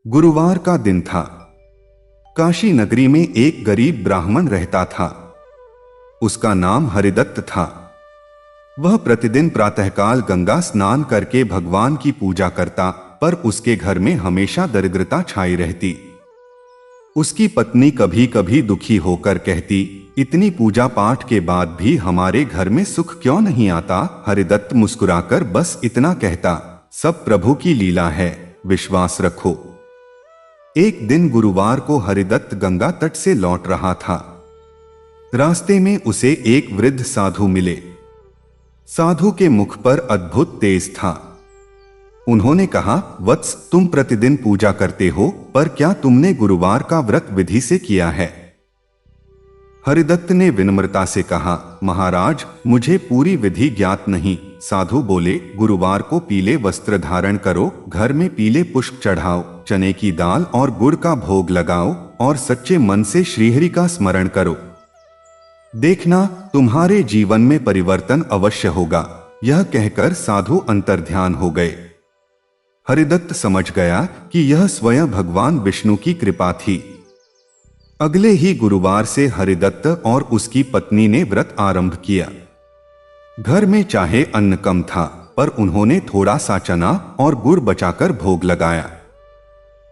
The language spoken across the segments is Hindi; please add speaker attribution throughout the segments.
Speaker 1: गुरुवार का दिन था। काशी नगरी में एक गरीब ब्राह्मण रहता था। उसका नाम हरिदत्त था। वह प्रतिदिन प्रातःकाल गंगा स्नान करके भगवान की पूजा करता, पर उसके घर में हमेशा दरिद्रता छाई रहती। उसकी पत्नी कभी कभी दुखी होकर कहती, इतनी पूजा पाठ के बाद भी हमारे घर में सुख क्यों नहीं आता। हरिदत्त मुस्कुराकर बस इतना कहता, सब प्रभु की लीला है, विश्वास रखो। एक दिन गुरुवार को हरिदत्त गंगा तट से लौट रहा था। रास्ते में उसे एक वृद्ध साधु मिले। साधु के मुख पर अद्भुत तेज था। उन्होंने कहा, वत्स, तुम प्रतिदिन पूजा करते हो, पर क्या तुमने गुरुवार का व्रत विधि से किया है? हरिदत्त ने विनम्रता से कहा, महाराज, मुझे पूरी विधि ज्ञात नहीं। साधु बोले, गुरुवार को पीले वस्त्र धारण करो, घर में पीले पुष्प चढ़ाओ, चने की दाल और गुड़ का भोग लगाओ और सच्चे मन से श्रीहरि का स्मरण करो। देखना, तुम्हारे जीवन में परिवर्तन अवश्य होगा। यह कहकर साधु अंतर्ध्यान हो गए। हरिदत्त समझ गया कि यह स्वयं भगवान विष्णु की कृपा थी। अगले ही गुरुवार से हरिदत्त और उसकी पत्नी ने व्रत आरंभ किया। घर में चाहे अन्न कम था, पर उन्होंने थोड़ा सा चना और गुड़ बचाकर भोग लगाया।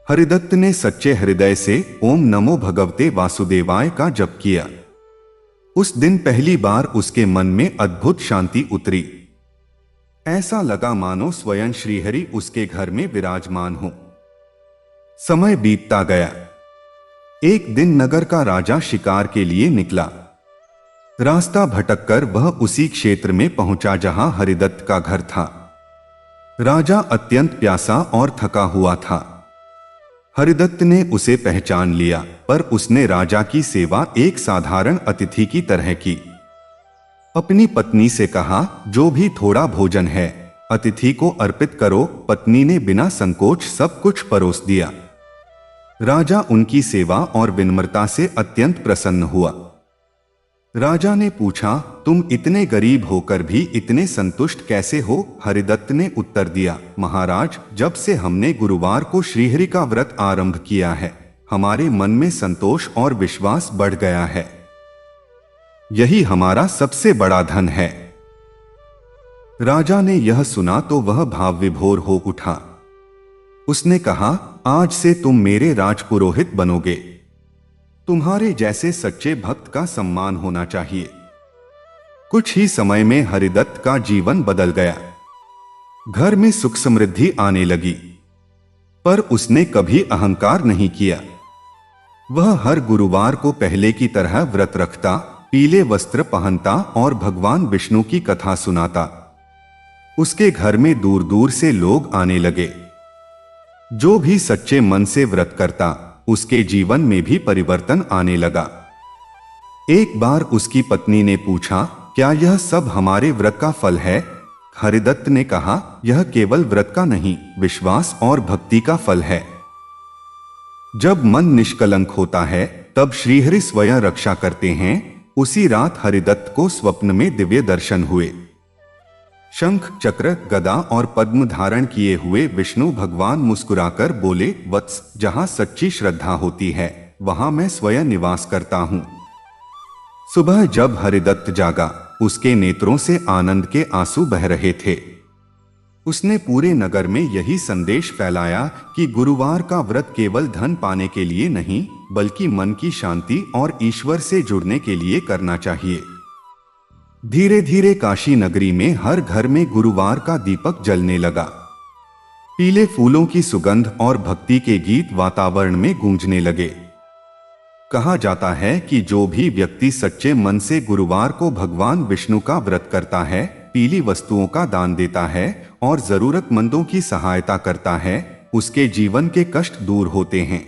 Speaker 1: हरिदत्त ने सच्चे हृदय से ओम नमो भगवते वासुदेवाय का जप किया। उस दिन पहली बार उसके मन में अद्भुत शांति उतरी। ऐसा लगा मानो स्वयं श्रीहरि उसके घर में विराजमान हो। समय बीतता गया। एक दिन नगर का राजा शिकार के लिए निकला। रास्ता भटककर वह उसी क्षेत्र में पहुंचा जहां हरिदत्त का घर था। राजा अत्यंत प्यासा और थका हुआ था। हरिदत्त ने उसे पहचान लिया, पर उसने राजा की सेवा एक साधारण अतिथि की तरह की। अपनी पत्नी से कहा, जो भी थोड़ा भोजन है, अतिथि को अर्पित करो। पत्नी ने बिना संकोच सब कुछ परोस दिया। राजा उनकी सेवा और विनम्रता से अत्यंत प्रसन्न हुआ। राजा ने पूछा, तुम इतने गरीब होकर भी इतने संतुष्ट कैसे हो? हरिदत्त ने उत्तर दिया, महाराज, जब से हमने गुरुवार को श्रीहरि का व्रत आरंभ किया है, हमारे मन में संतोष और विश्वास बढ़ गया है। यही हमारा सबसे बड़ा धन है। राजा ने यह सुना तो वह भाव विभोर हो उठा। उसने कहा, आज से तुम मेरे राजपुरोहित बनोगे। तुम्हारे जैसे सच्चे भक्त का सम्मान होना चाहिए। कुछ ही समय में हरिदत्त का जीवन बदल गया। घर में सुख समृद्धि आने लगी, पर उसने कभी अहंकार नहीं किया। वह हर गुरुवार को पहले की तरह व्रत रखता, पीले वस्त्र पहनता और भगवान विष्णु की कथा सुनाता। उसके घर में दूर दूर से लोग आने लगे। जो भी सच्चे मन से व्रत करता, उसके जीवन में भी परिवर्तन आने लगा। एक बार उसकी पत्नी ने पूछा, क्या यह सब हमारे व्रत का फल है? हरिदत्त ने कहा, यह केवल व्रत का नहीं, विश्वास और भक्ति का फल है। जब मन निष्कलंक होता है, तब श्रीहरि स्वयं रक्षा करते हैं। उसी रात हरिदत्त को स्वप्न में दिव्य दर्शन हुए। शंख, चक्र, गदा और पद्म धारण किए हुए विष्णु भगवान मुस्कुराकर बोले, वत्स, जहां सच्ची श्रद्धा होती है, वहां मैं स्वयं निवास करता हूं। सुबह जब हरिदत्त जागा, उसके नेत्रों से आनंद के आंसू बह रहे थे। उसने पूरे नगर में यही संदेश फैलाया कि गुरुवार का व्रत केवल धन पाने के लिए नहीं, बल्कि मन की शांति और ईश्वर से जुड़ने के लिए करना चाहिए। धीरे धीरे काशी नगरी में हर घर में गुरुवार का दीपक जलने लगा। पीले फूलों की सुगंध और भक्ति के गीत वातावरण में गूंजने लगे। कहा जाता है कि जो भी व्यक्ति सच्चे मन से गुरुवार को भगवान विष्णु का व्रत करता है, पीली वस्तुओं का दान देता है और जरूरतमंदों की सहायता करता है, उसके जीवन के कष्ट दूर होते हैं।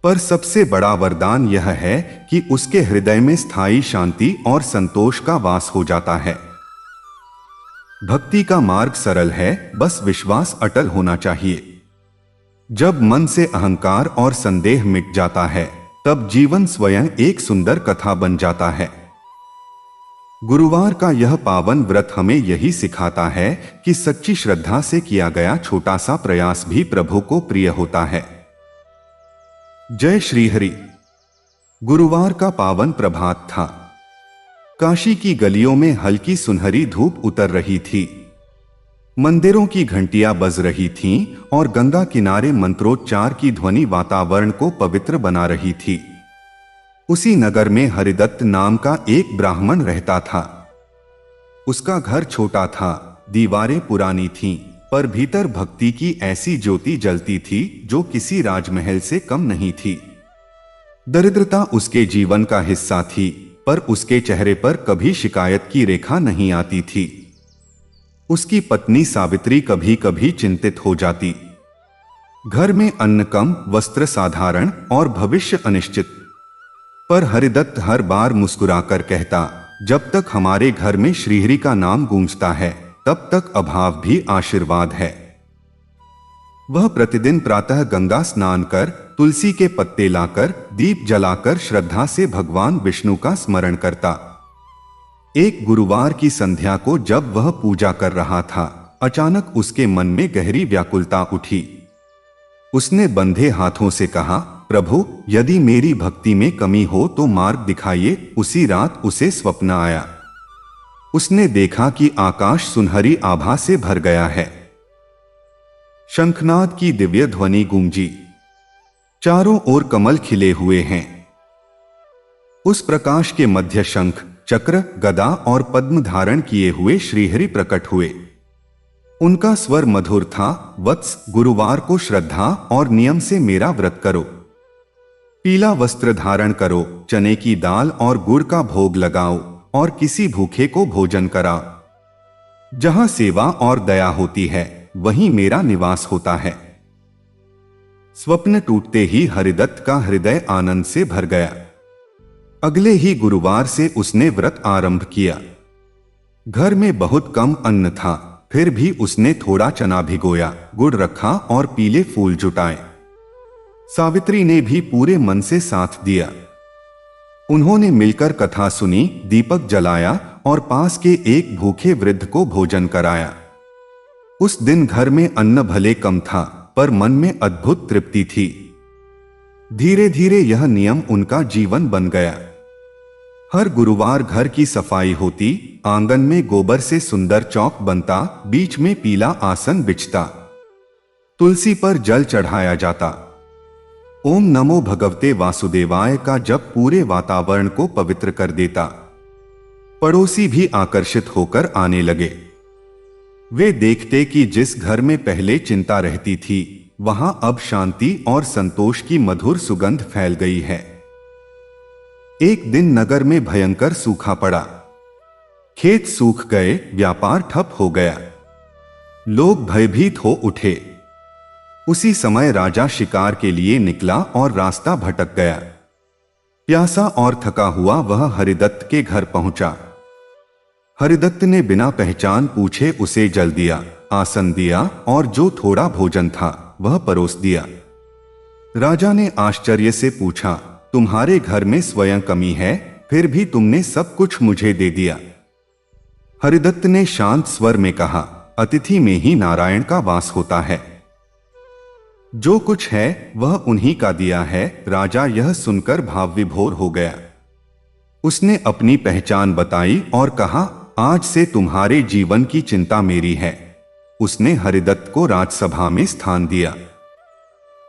Speaker 1: पर सबसे बड़ा वरदान यह है कि उसके हृदय में स्थायी शांति और संतोष का वास हो जाता है। भक्ति का मार्ग सरल है, बस विश्वास अटल होना चाहिए। जब मन से अहंकार और संदेह मिट जाता है, तब जीवन स्वयं एक सुंदर कथा बन जाता है। गुरुवार का यह पावन व्रत हमें यही सिखाता है कि सच्ची श्रद्धा से किया गया छोटा सा प्रयास भी प्रभु को प्रिय होता है। जय श्री हरि। गुरुवार का पावन प्रभात था। काशी की गलियों में हल्की सुनहरी धूप उतर रही थी। मंदिरों की घंटियां बज रही थीं और गंगा किनारे मंत्रोच्चार की ध्वनि वातावरण को पवित्र बना रही थी। उसी नगर में हरिदत्त नाम का एक ब्राह्मण रहता था। उसका घर छोटा था, दीवारें पुरानी थीं, पर भीतर भक्ति की ऐसी ज्योति जलती थी जो किसी राजमहल से कम नहीं थी। दरिद्रता उसके जीवन का हिस्सा थी, पर उसके चेहरे पर कभी शिकायत की रेखा नहीं आती थी। उसकी पत्नी सावित्री कभी कभी चिंतित हो जाती। घर में अन्न कम, वस्त्र साधारण और भविष्य अनिश्चित। पर हरिदत्त हर बार मुस्कुराकर कहता, जब तक हमारे घर में श्रीहरि का नाम गूंजता है तब तक अभाव भी आशीर्वाद है। वह प्रतिदिन प्रातः गंगा स्नान कर, तुलसी के पत्ते लाकर, दीप जलाकर श्रद्धा से भगवान विष्णु का स्मरण करता। एक गुरुवार की संध्या को जब वह पूजा कर रहा था, अचानक उसके मन में गहरी व्याकुलता उठी। उसने बंधे हाथों से कहा, प्रभु, यदि मेरी भक्ति में कमी हो तो मार्ग दिखाइए। उसी रात उसे स्वप्न आया। उसने देखा कि आकाश सुनहरी आभा से भर गया है। शंखनाद की दिव्य ध्वनि गूंजी। चारों ओर कमल खिले हुए हैं। उस प्रकाश के मध्य शंख, चक्र, गदा और पद्म धारण किए हुए श्रीहरि प्रकट हुए। उनका स्वर मधुर था, वत्स, गुरुवार को श्रद्धा और नियम से मेरा व्रत करो। पीला वस्त्र धारण करो, चने की दाल और गुड़ का भोग लगाओ और किसी भूखे को भोजन कराओ। जहां सेवा और दया होती है वहीं मेरा निवास होता है। स्वप्न टूटते ही हरिदत्त का हृदय आनंद से भर गया। अगले ही गुरुवार से उसने व्रत आरंभ किया। घर में बहुत कम अन्न था, फिर भी उसने थोड़ा चना भिगोया, गुड़ रखा और पीले फूल जुटाए। सावित्री ने भी पूरे मन से साथ दिया। उन्होंने मिलकर कथा सुनी, दीपक जलाया और पास के एक भूखे वृद्ध को भोजन कराया। उस दिन घर में अन्न भले कम था, पर मन में अद्भुत तृप्ति थी। धीरे धीरे यह नियम उनका जीवन बन गया। हर गुरुवार घर की सफाई होती, आंगन में गोबर से सुंदर चौक बनता, बीच में पीला आसन बिछता, तुलसी पर जल चढ़ाया जाता। ओम नमो भगवते वासुदेवाय का जप पूरे वातावरण को पवित्र कर देता। पड़ोसी भी आकर्षित होकर आने लगे। वे देखते कि जिस घर में पहले चिंता रहती थी, वहां अब शांति और संतोष की मधुर सुगंध फैल गई है। एक दिन नगर में भयंकर सूखा पड़ा। खेत सूख गए, व्यापार ठप हो गया। लोग भयभीत हो उठे। उसी समय राजा शिकार के लिए निकला और रास्ता भटक गया। प्यासा और थका हुआ वह हरिदत्त के घर पहुंचा। हरिदत्त ने बिना पहचान पूछे उसे जल दिया, आसन दिया और जो थोड़ा भोजन था वह परोस दिया। राजा ने आश्चर्य से पूछा, तुम्हारे घर में स्वयं कमी है, फिर भी तुमने सब कुछ मुझे दे दिया। हरिदत्त ने शांत स्वर में कहा, अतिथि में ही नारायण का वास होता है। जो कुछ है वह उन्हीं का दिया है। राजा यह सुनकर भाव विभोर हो गया। उसने अपनी पहचान बताई और कहा, आज से तुम्हारे जीवन की चिंता मेरी है। उसने हरिदत्त को राजसभा में स्थान दिया।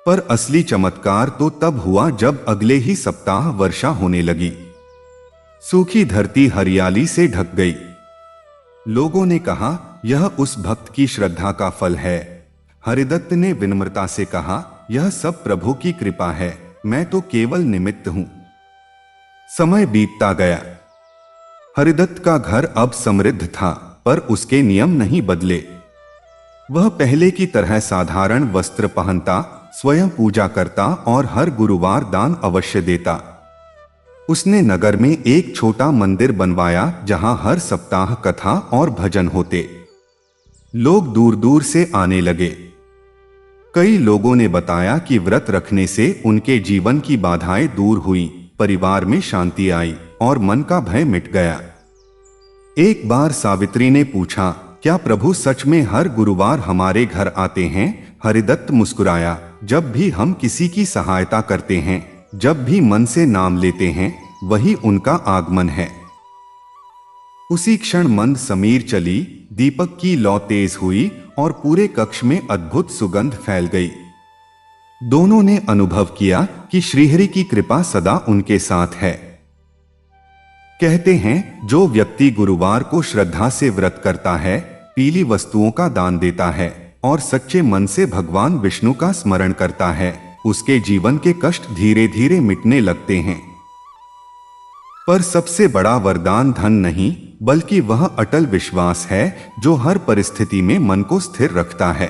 Speaker 1: पर असली चमत्कार तो तब हुआ जब अगले ही सप्ताह वर्षा होने लगी। सूखी धरती हरियाली से ढक गई। लोगों ने कहा, यह उस भक्त की श्रद्धा का फल है। हरिदत्त ने विनम्रता से कहा, यह सब प्रभु की कृपा है, मैं तो केवल निमित्त हूं। समय बीतता गया। हरिदत्त का घर अब समृद्ध था, पर उसके नियम नहीं बदले। वह पहले की तरह साधारण वस्त्र पहनता, स्वयं पूजा करता और हर गुरुवार दान अवश्य देता। उसने नगर में एक छोटा मंदिर बनवाया जहां हर सप्ताह कथा और भजन होते। लोग दूर दूर से आने लगे। कई लोगों ने बताया कि व्रत रखने से उनके जीवन की बाधाएं दूर हुई, परिवार में शांति आई और मन का भय मिट गया। एक बार सावित्री ने पूछा, क्या प्रभु सच में हर गुरुवार हमारे घर आते हैं? हरिदत्त मुस्कुराया, जब भी हम किसी की सहायता करते हैं, जब भी मन से नाम लेते हैं, वही उनका आगमन है। उसी क्षण मंद समीर चली, दीपक की लौ तेज हुई और पूरे कक्ष में अद्भुत सुगंध फैल गई। दोनों ने अनुभव किया कि श्रीहरि की कृपा सदा उनके साथ है। कहते हैं, जो व्यक्ति गुरुवार को श्रद्धा से व्रत करता है, पीली वस्तुओं का दान देता है और सच्चे मन से भगवान विष्णु का स्मरण करता है, उसके जीवन के कष्ट धीरे धीरे मिटने लगते हैं। पर सबसे बड़ा वरदान धन नहीं, बल्कि वह अटल विश्वास है जो हर परिस्थिति में मन को स्थिर रखता है।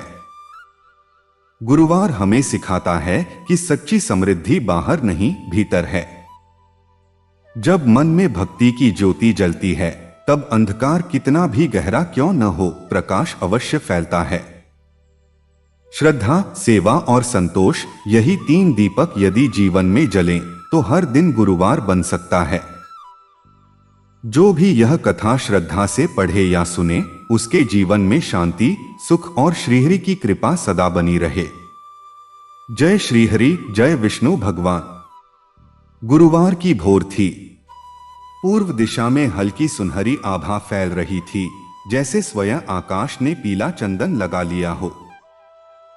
Speaker 1: गुरुवार हमें सिखाता है कि सच्ची समृद्धि बाहर नहीं, भीतर है। जब मन में भक्ति की ज्योति जलती है, तब अंधकार कितना भी गहरा क्यों न हो, प्रकाश अवश्य फैलता है। श्रद्धा, सेवा और संतोष, यही 3 दीपक यदि जीवन में जलें, तो हर दिन गुरुवार बन सकता है। जो भी यह कथा श्रद्धा से पढ़े या सुने, उसके जीवन में शांति, सुख और श्रीहरि की कृपा सदा बनी रहे। जय श्रीहरि, जय विष्णु भगवान। गुरुवार की भोर थी। पूर्व दिशा में हल्की सुनहरी आभा फैल रही थी, जैसे स्वयं आकाश ने पीला चंदन लगा लिया हो।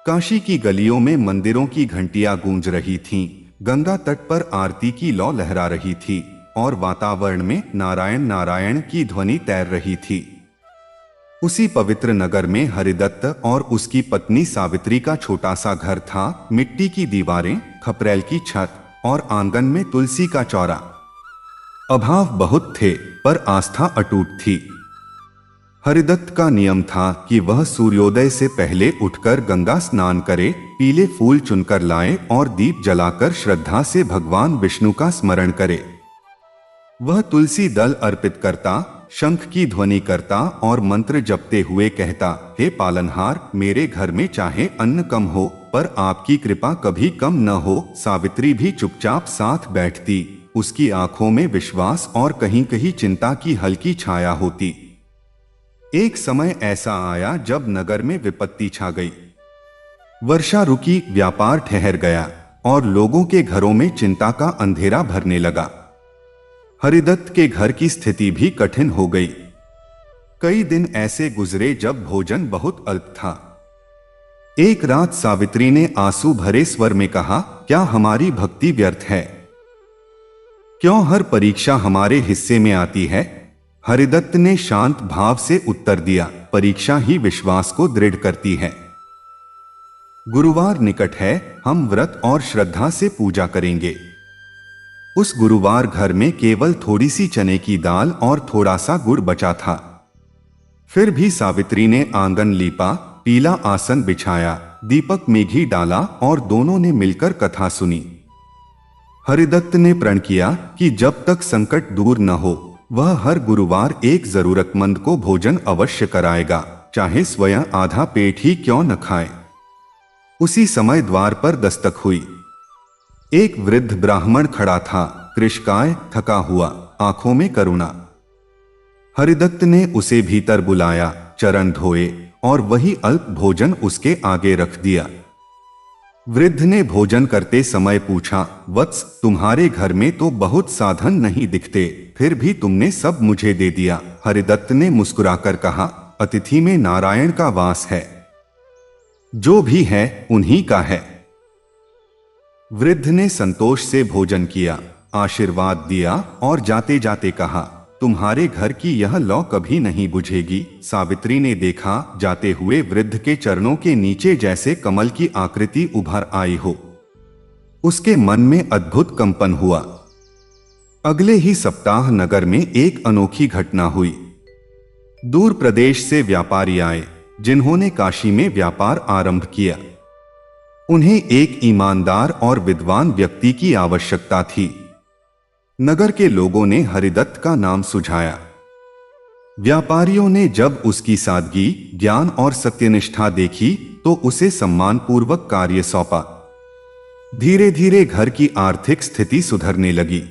Speaker 1: काशी की गलियों में मंदिरों की घंटियां गूंज रही थीं, गंगा तट पर आरती की लौ लहरा रही थी और वातावरण में नारायण नारायण की ध्वनि तैर रही थी। उसी पवित्र नगर में हरिदत्त और उसकी पत्नी सावित्री का छोटा सा घर था। मिट्टी की दीवारें, खपरेल की छत और आंगन में तुलसी का चौरा। अभाव बहुत थे, पर आस्था अटूट थी। हरिदत्त का नियम था कि वह सूर्योदय से पहले उठकर गंगा स्नान करे, पीले फूल चुनकर लाए और दीप जलाकर श्रद्धा से भगवान विष्णु का स्मरण करे। वह तुलसी दल अर्पित करता, शंख की ध्वनि करता और मंत्र जपते हुए कहता, हे पालनहार, मेरे घर में चाहे अन्न कम हो, पर आपकी कृपा कभी कम न हो। सावित्री भी चुपचाप साथ बैठती, उसकी आंखों में विश्वास और कहीं कहीं चिंता की हल्की छाया होती। एक समय ऐसा आया जब नगर में विपत्ति छा गई। वर्षा रुकी, व्यापार ठहर गया और लोगों के घरों में चिंता का अंधेरा भरने लगा। हरिदत्त के घर की स्थिति भी कठिन हो गई। कई दिन ऐसे गुजरे जब भोजन बहुत अल्प था। एक रात सावित्री ने आंसू भरे स्वर में कहा, क्या हमारी भक्ति व्यर्थ है? क्यों हर परीक्षा हमारे हिस्से में आती है? हरिदत्त ने शांत भाव से उत्तर दिया, परीक्षा ही विश्वास को दृढ़ करती है। गुरुवार निकट है, हम व्रत और श्रद्धा से पूजा करेंगे। उस गुरुवार घर में केवल थोड़ी सी चने की दाल और थोड़ा सा गुड़ बचा था। फिर भी सावित्री ने आंगन लीपा, पीला आसन बिछाया, दीपक में घी डाला और दोनों ने मिलकर कथा सुनी। हरिदत्त ने प्रण किया कि जब तक संकट दूर न हो, वह हर गुरुवार एक जरूरतमंद को भोजन अवश्य कराएगा, चाहे स्वयं आधा पेट ही क्यों न खाए। उसी समय द्वार पर दस्तक हुई। एक वृद्ध ब्राह्मण खड़ा था, कृशकाय, थका हुआ, आंखों में करुणा। हरिदत्त ने उसे भीतर बुलाया, चरण धोए और वही अल्प भोजन उसके आगे रख दिया। वृद्ध ने भोजन करते समय पूछा, वत्स, तुम्हारे घर में तो बहुत साधन नहीं दिखते, फिर भी तुमने सब मुझे दे दिया। हरिदत्त ने मुस्कुराकर कहा, अतिथि में नारायण का वास है, जो भी है उन्हीं का है। वृद्ध ने संतोष से भोजन किया, आशीर्वाद दिया और जाते जाते कहा, तुम्हारे घर की यह लौ कभी नहीं बुझेगी। सावित्री ने देखा, जाते हुए वृद्ध के चरणों के नीचे जैसे कमल की आकृति उभर आई हो। उसके मन में अद्भुत कंपन हुआ। अगले ही सप्ताह नगर में एक अनोखी घटना हुई। दूर प्रदेश से व्यापारी आए, जिन्होंने काशी में व्यापार आरंभ किया। उन्हें एक ईमानदार और विद्वान व्यक्ति की आवश्यकता थी। नगर के लोगों ने हरिदत्त का नाम सुझाया। व्यापारियों ने जब उसकी सादगी, ज्ञान और सत्यनिष्ठा देखी तो उसे सम्मानपूर्वक कार्य सौंपा। धीरे धीरे घर की आर्थिक स्थिति सुधरने लगी।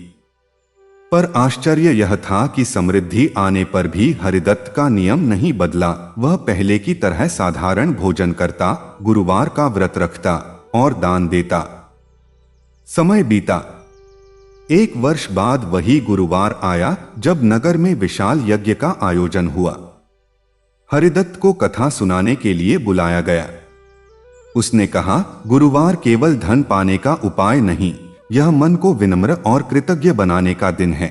Speaker 1: पर आश्चर्य यह था कि समृद्धि आने पर भी हरिदत्त का नियम नहीं बदला। वह पहले की तरह साधारण भोजन करता, गुरुवार का व्रत रखता और दान देता। समय बीता। 1 वर्ष बाद वही गुरुवार आया जब नगर में विशाल यज्ञ का आयोजन हुआ। हरिदत्त को कथा सुनाने के लिए बुलाया गया। उसने कहा, गुरुवार केवल धन पाने का उपाय नहीं, यह मन को विनम्र और कृतज्ञ बनाने का दिन है।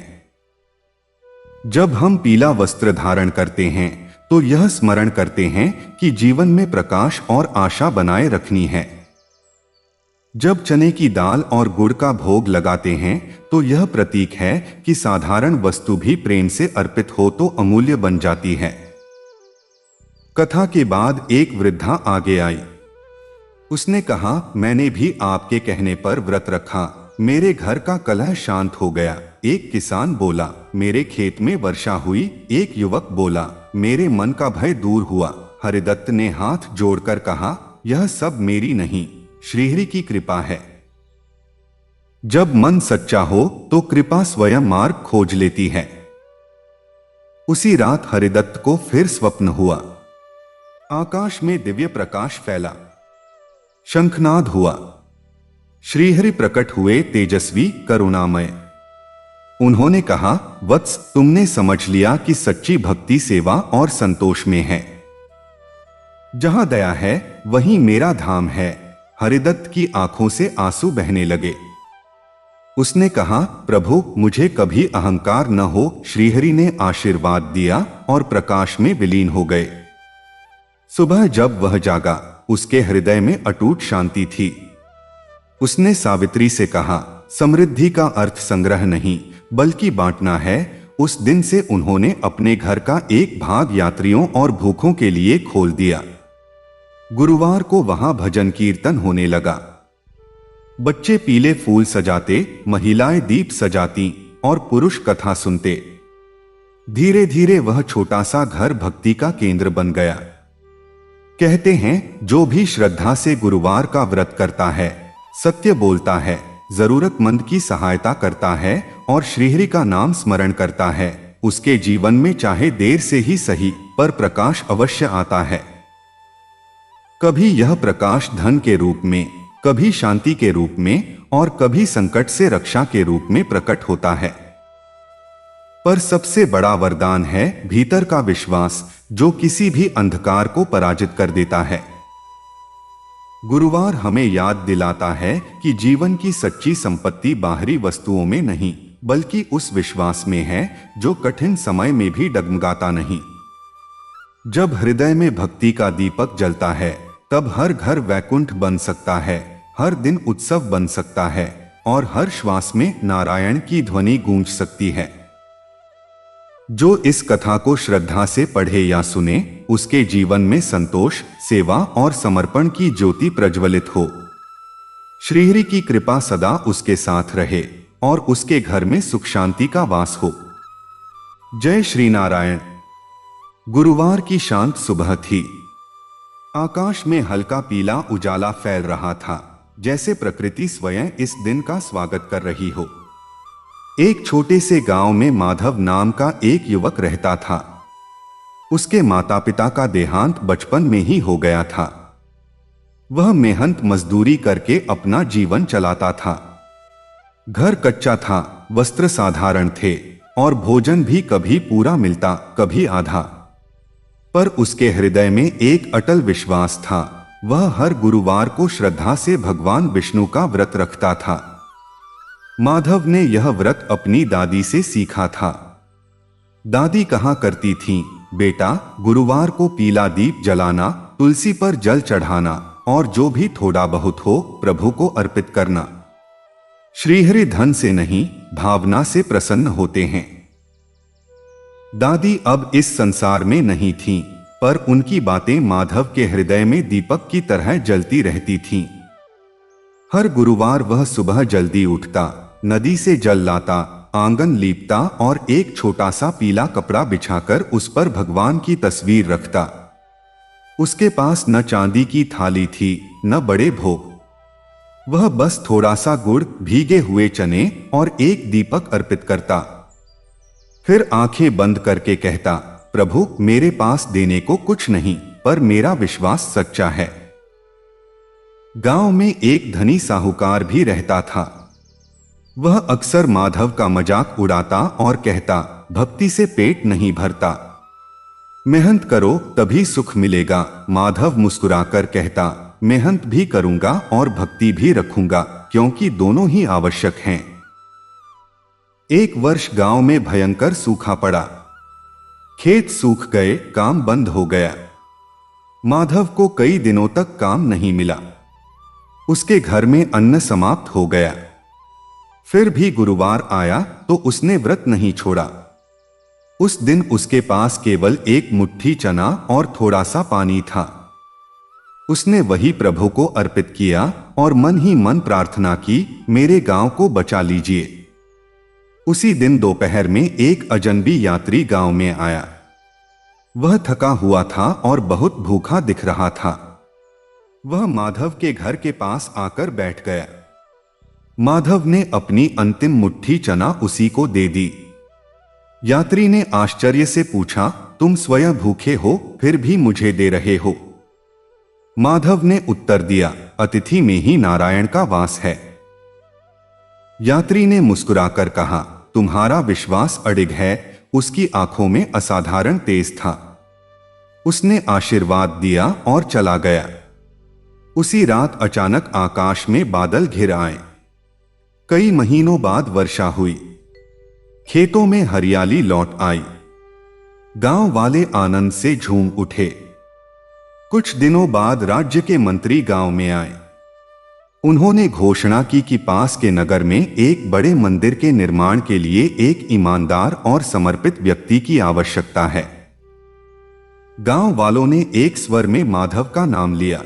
Speaker 1: जब हम पीला वस्त्र धारण करते हैं तो यह स्मरण करते हैं कि जीवन में प्रकाश और आशा बनाए रखनी है। जब चने की दाल और गुड़ का भोग लगाते हैं तो यह प्रतीक है कि साधारण वस्तु भी प्रेम से अर्पित हो तो अमूल्य बन जाती है। कथा के बाद एक वृद्धा आगे आई। उसने कहा, मैंने भी आपके कहने पर व्रत रखा, मेरे घर का कलह शांत हो गया। एक किसान बोला, मेरे खेत में वर्षा हुई। एक युवक बोला, मेरे मन का भय दूर हुआ। हरिदत्त ने हाथ जोड़कर कहा, यह सब मेरी नहीं, श्रीहरि की कृपा है। जब मन सच्चा हो तो कृपा स्वयं मार्ग खोज लेती है। उसी रात हरिदत्त को फिर स्वप्न हुआ। आकाश में दिव्य प्रकाश फैला, शंखनाद हुआ, श्रीहरि प्रकट हुए, तेजस्वी, करुणामय। उन्होंने कहा, वत्स, तुमने समझ लिया कि सच्ची भक्ति सेवा और संतोष में है। जहां दया है वहीं मेरा धाम है। हरिदत्त की आंखों से आंसू बहने लगे। उसने कहा, प्रभु, मुझे कभी अहंकार न हो। श्रीहरि ने आशीर्वाद दिया और प्रकाश में विलीन हो गए। सुबह जब वह जागा, उसके हृदय में अटूट शांति थी। उसने सावित्री से कहा, समृद्धि का अर्थ संग्रह नहीं बल्कि बांटना है। उस दिन से उन्होंने अपने घर का एक भाग यात्रियों और भूखों के लिए खोल दिया। गुरुवार को वहां भजन कीर्तन होने लगा। बच्चे पीले फूल सजाते, महिलाएं दीप सजाती और पुरुष कथा सुनते। धीरे धीरे वह छोटा सा घर भक्ति का केंद्र बन गया। कहते हैं, जो भी श्रद्धा से गुरुवार का व्रत करता है, सत्य बोलता है, जरूरतमंद की सहायता करता है और श्रीहरि का नाम स्मरण करता है, उसके जीवन में चाहे देर से ही सही पर प्रकाश अवश्य आता है। कभी यह प्रकाश धन के रूप में, कभी शांति के रूप में और कभी संकट से रक्षा के रूप में प्रकट होता है। पर सबसे बड़ा वरदान है भीतर का विश्वास, जो किसी भी अंधकार को पराजित कर देता है। गुरुवार हमें याद दिलाता है कि जीवन की सच्ची संपत्ति बाहरी वस्तुओं में नहीं बल्कि उस विश्वास में है जो कठिन समय में भी डगमगाता नहीं। जब हृदय में भक्ति का दीपक जलता है तब हर घर वैकुंठ बन सकता है, हर दिन उत्सव बन सकता है और हर श्वास में नारायण की ध्वनि गूंज सकती है। जो इस कथा को श्रद्धा से पढ़े या सुने, उसके जीवन में संतोष, सेवा और समर्पण की ज्योति प्रज्वलित हो। श्रीहरि की कृपा सदा उसके साथ रहे और उसके घर में सुख शांति का वास हो। जय श्री नारायण। गुरुवार की शांत सुबह थी। आकाश में हल्का पीला उजाला फैल रहा था, जैसे प्रकृति स्वयं इस दिन का स्वागत कर रही हो। एक छोटे से गांव में माधव नाम का एक युवक रहता था। उसके माता पिता का देहांत बचपन में ही हो गया था। वह मेहनत मजदूरी करके अपना जीवन चलाता था। घर कच्चा था, वस्त्र साधारण थे और भोजन भी कभी पूरा मिलता, कभी आधा। पर उसके हृदय में एक अटल विश्वास था। वह हर गुरुवार को श्रद्धा से भगवान विष्णु का व्रत रखता था। माधव ने यह व्रत अपनी दादी से सीखा था। दादी कहा करती थीं, बेटा, गुरुवार को पीला दीप जलाना, तुलसी पर जल चढ़ाना और जो भी थोड़ा बहुत हो प्रभु को अर्पित करना। श्रीहरि धन से नहीं, भावना से प्रसन्न होते हैं। दादी अब इस संसार में नहीं थीं, पर उनकी बातें माधव के हृदय में दीपक की तरह जलती रहती थीं। हर गुरुवार वह सुबह जल्दी उठता, नदी से जल लाता, आंगन लीपता और एक छोटा सा पीला कपड़ा बिछाकर उस पर भगवान की तस्वीर रखता। उसके पास न चांदी की थाली थी न बड़े भोग। वह बस थोड़ा सा गुड़, भीगे हुए चने और एक दीपक अर्पित करता। फिर आंखें बंद करके कहता, प्रभु मेरे पास देने को कुछ नहीं, पर मेरा विश्वास सच्चा है। गांव में एक धनी साहूकार भी रहता था। वह अक्सर माधव का मजाक उड़ाता और कहता, भक्ति से पेट नहीं भरता, मेहनत करो तभी सुख मिलेगा। माधव मुस्कुराकर कहता, मेहनत भी करूंगा और भक्ति भी रखूंगा, क्योंकि दोनों ही आवश्यक हैं। एक वर्ष गांव में भयंकर सूखा पड़ा। खेत सूख गए, काम बंद हो गया। माधव को कई दिनों तक काम नहीं मिला। उसके घर में अन्न समाप्त हो गया। फिर भी गुरुवार आया तो उसने व्रत नहीं छोड़ा। उस दिन उसके पास केवल एक मुट्ठी चना और थोड़ा सा पानी था। उसने वही प्रभु को अर्पित किया और मन ही मन प्रार्थना की, मेरे गांव को बचा लीजिए। उसी दिन दोपहर में एक अजनबी यात्री गांव में आया। वह थका हुआ था और बहुत भूखा दिख रहा था। वह माधव के घर के पास आकर बैठ गया। माधव ने अपनी अंतिम मुट्ठी चना उसी को दे दी। यात्री ने आश्चर्य से पूछा, तुम स्वयं भूखे हो फिर भी मुझे दे रहे हो? माधव ने उत्तर दिया, अतिथि में ही नारायण का वास है। यात्री ने मुस्कुराकर कहा, तुम्हारा विश्वास अडिग है। उसकी आंखों में असाधारण तेज था। उसने आशीर्वाद दिया और चला गया। उसी रात अचानक आकाश में बादल घिर आए। कई महीनों बाद वर्षा हुई। खेतों में हरियाली लौट आई। गांव वाले आनंद से झूम उठे। कुछ दिनों बाद राज्य के मंत्री गांव में आए। उन्होंने घोषणा की कि पास के नगर में एक बड़े मंदिर के निर्माण के लिए एक ईमानदार और समर्पित व्यक्ति की आवश्यकता है। गांव वालों ने एक स्वर में माधव का नाम लिया।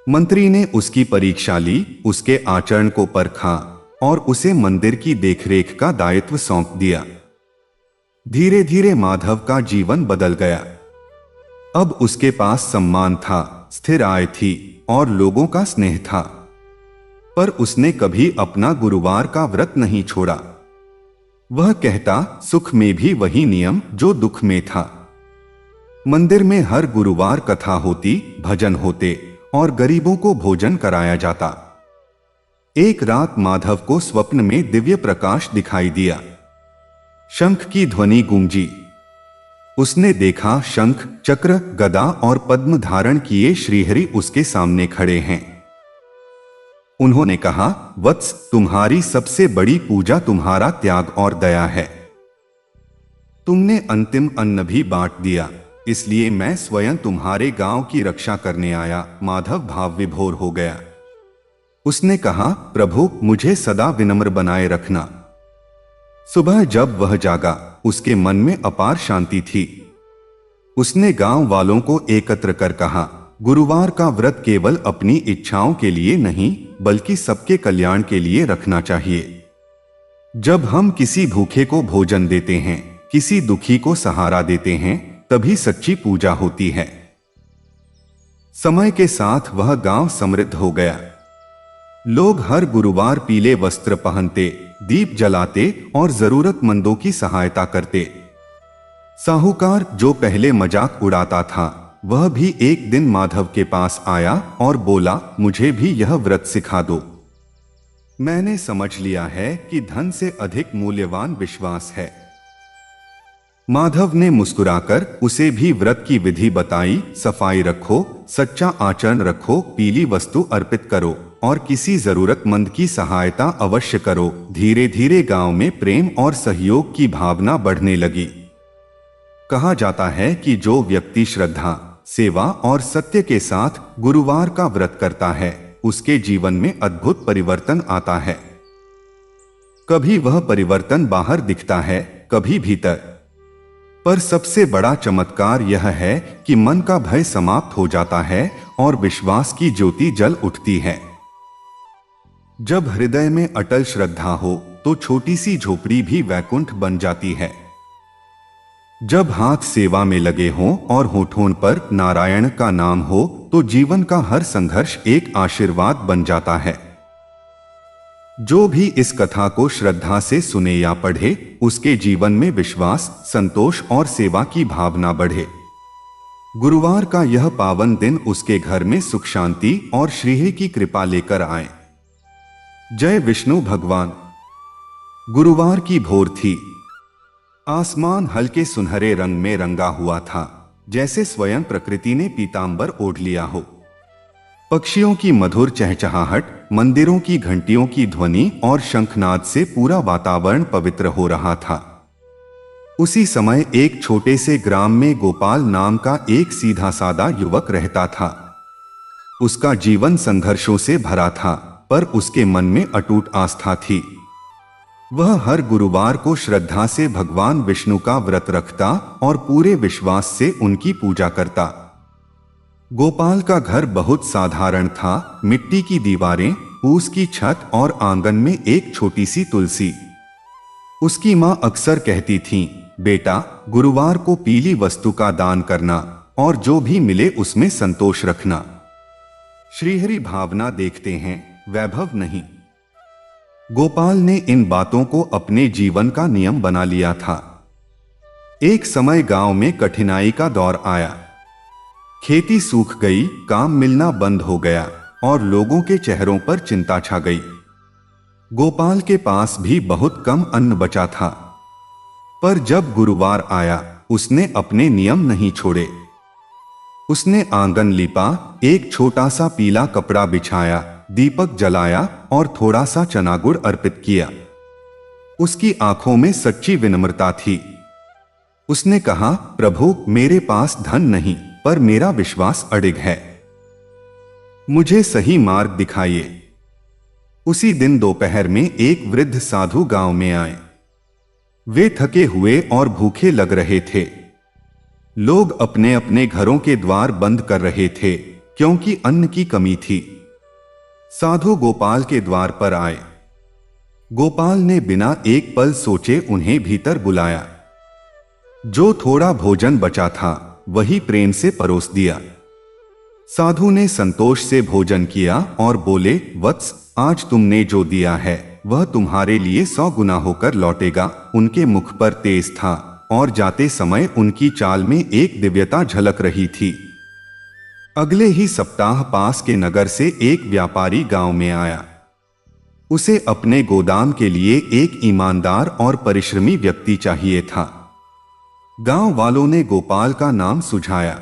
Speaker 1: मंत्री ने उसकी परीक्षा ली, उसके आचरण को परखा और उसे मंदिर की देखरेख का दायित्व सौंप दिया। धीरे धीरे माधव का जीवन बदल गया। अब उसके पास सम्मान था, स्थिर आय थी और लोगों का स्नेह था। पर उसने कभी अपना गुरुवार का व्रत नहीं छोड़ा। वह कहता, सुख में भी वही नियम जो दुख में था। मंदिर में हर गुरुवार कथा होती, भजन होते और गरीबों को भोजन कराया जाता। एक रात माधव को स्वप्न में दिव्य प्रकाश दिखाई दिया। शंख की ध्वनि गूंजी। उसने देखा शंख, चक्र, गदा और पद्म धारण किए श्रीहरि उसके सामने खड़े हैं। उन्होंने कहा, वत्स, तुम्हारी सबसे बड़ी पूजा तुम्हारा त्याग और दया है। तुमने अंतिम अन्न भी बांट दिया, इसलिए मैं स्वयं तुम्हारे गांव की रक्षा करने आया। माधव भाव विभोर हो गया। उसने कहा, प्रभु मुझे सदा विनम्र बनाए रखना। सुबह जब वह जागा, उसके मन में अपार शांति थी। उसने गांव वालों को एकत्र कर कहा, गुरुवार का व्रत केवल अपनी इच्छाओं के लिए नहीं, बल्कि सबके कल्याण के लिए रखना चाहिए। जब हम किसी भूखे को भोजन देते हैं, किसी दुखी को सहारा देते हैं, तभी सच्ची पूजा होती है। समय के साथ वह गांव समृद्ध हो गया। लोग हर गुरुवार पीले वस्त्र पहनते, दीप जलाते और जरूरतमंदों की सहायता करते। साहूकार जो पहले मजाक उड़ाता था, वह भी एक दिन माधव के पास आया और बोला, मुझे भी यह व्रत सिखा दो। मैंने समझ लिया है कि धन से अधिक मूल्यवान विश्वास है। माधव ने मुस्कुराकर उसे भी व्रत की विधि बताई। सफाई रखो, सच्चा आचरण रखो, पीली वस्तु अर्पित करो और किसी जरूरतमंद की सहायता अवश्य करो। धीरे धीरे गांव में प्रेम और सहयोग की भावना बढ़ने लगी। कहा जाता है कि जो व्यक्ति श्रद्धा, सेवा और सत्य के साथ गुरुवार का व्रत करता है, उसके जीवन में अद्भुत परिवर्तन आता है। कभी वह परिवर्तन बाहर दिखता है, कभी भीतर। पर सबसे बड़ा चमत्कार यह है कि मन का भय समाप्त हो जाता है और विश्वास की ज्योति जल उठती है। जब हृदय में अटल श्रद्धा हो तो छोटी सी झोपड़ी भी वैकुंठ बन जाती है। जब हाथ सेवा में लगे हों और होठों पर नारायण का नाम हो तो जीवन का हर संघर्ष एक आशीर्वाद बन जाता है। जो भी इस कथा को श्रद्धा से सुने या पढ़े, उसके जीवन में विश्वास, संतोष और सेवा की भावना बढ़े। गुरुवार का यह पावन दिन उसके घर में सुख शांति और श्रीहरि की कृपा लेकर आए। जय विष्णु भगवान। गुरुवार की भोर थी। आसमान हल्के सुनहरे रंग में रंगा हुआ था, जैसे स्वयं प्रकृति ने पीतांबर ओढ़ लिया हो। पक्षियों की मधुर चहचहाहट, मंदिरों की घंटियों की ध्वनि और शंखनाद से पूरा वातावरण पवित्र हो रहा था। उसी समय एक छोटे से ग्राम में गोपाल नाम का एक सीधा सादा युवक रहता था। उसका जीवन संघर्षों से भरा था, पर उसके मन में अटूट आस्था थी। वह हर गुरुवार को श्रद्धा से भगवान विष्णु का व्रत रखता और पूरे विश्वास से उनकी पूजा करता। गोपाल का घर बहुत साधारण था। मिट्टी की दीवारें, फूस की छत और आंगन में एक छोटी सी तुलसी। उसकी मां अक्सर कहती थीं, बेटा, गुरुवार को पीली वस्तु का दान करना और जो भी मिले उसमें संतोष रखना। श्रीहरि भावना देखते हैं, वैभव नहीं। गोपाल ने इन बातों को अपने जीवन का नियम बना लिया था। एक समय गांव में कठिनाई का दौर आया। खेती सूख गई, काम मिलना बंद हो गया और लोगों के चेहरों पर चिंता छा गई। गोपाल के पास भी बहुत कम अन्न बचा था। पर जब गुरुवार आया, उसने अपने नियम नहीं छोड़े। उसने आंगन लीपा, एक छोटा सा पीला कपड़ा बिछाया, दीपक जलाया और थोड़ा सा चना गुड़ अर्पित किया। उसकी आंखों में सच्ची विनम्रता थी। उसने कहा, प्रभु, मेरे पास धन नहीं, पर मेरा विश्वास अडिग है। मुझे सही मार्ग दिखाइए। उसी दिन दोपहर में एक वृद्ध साधु गांव में आए। वे थके हुए और भूखे लग रहे थे। लोग अपने अपने घरों के द्वार बंद कर रहे थे, क्योंकि अन्न की कमी थी। साधु गोपाल के द्वार पर आए। गोपाल ने बिना एक पल सोचे उन्हें भीतर बुलाया। जो थोड़ा भोजन बचा था, वही प्रेम से परोस दिया। साधु ने संतोष से भोजन किया और बोले, वत्स, आज तुमने जो दिया है वह तुम्हारे लिए 100 गुना होकर लौटेगा। उनके मुख पर तेज था और जाते समय उनकी चाल में एक दिव्यता झलक रही थी। अगले ही सप्ताह पास के नगर से एक व्यापारी गांव में आया। उसे अपने गोदाम के लिए एक ईमानदार और परिश्रमी व्यक्ति चाहिए था। गांव वालों ने गोपाल का नाम सुझाया।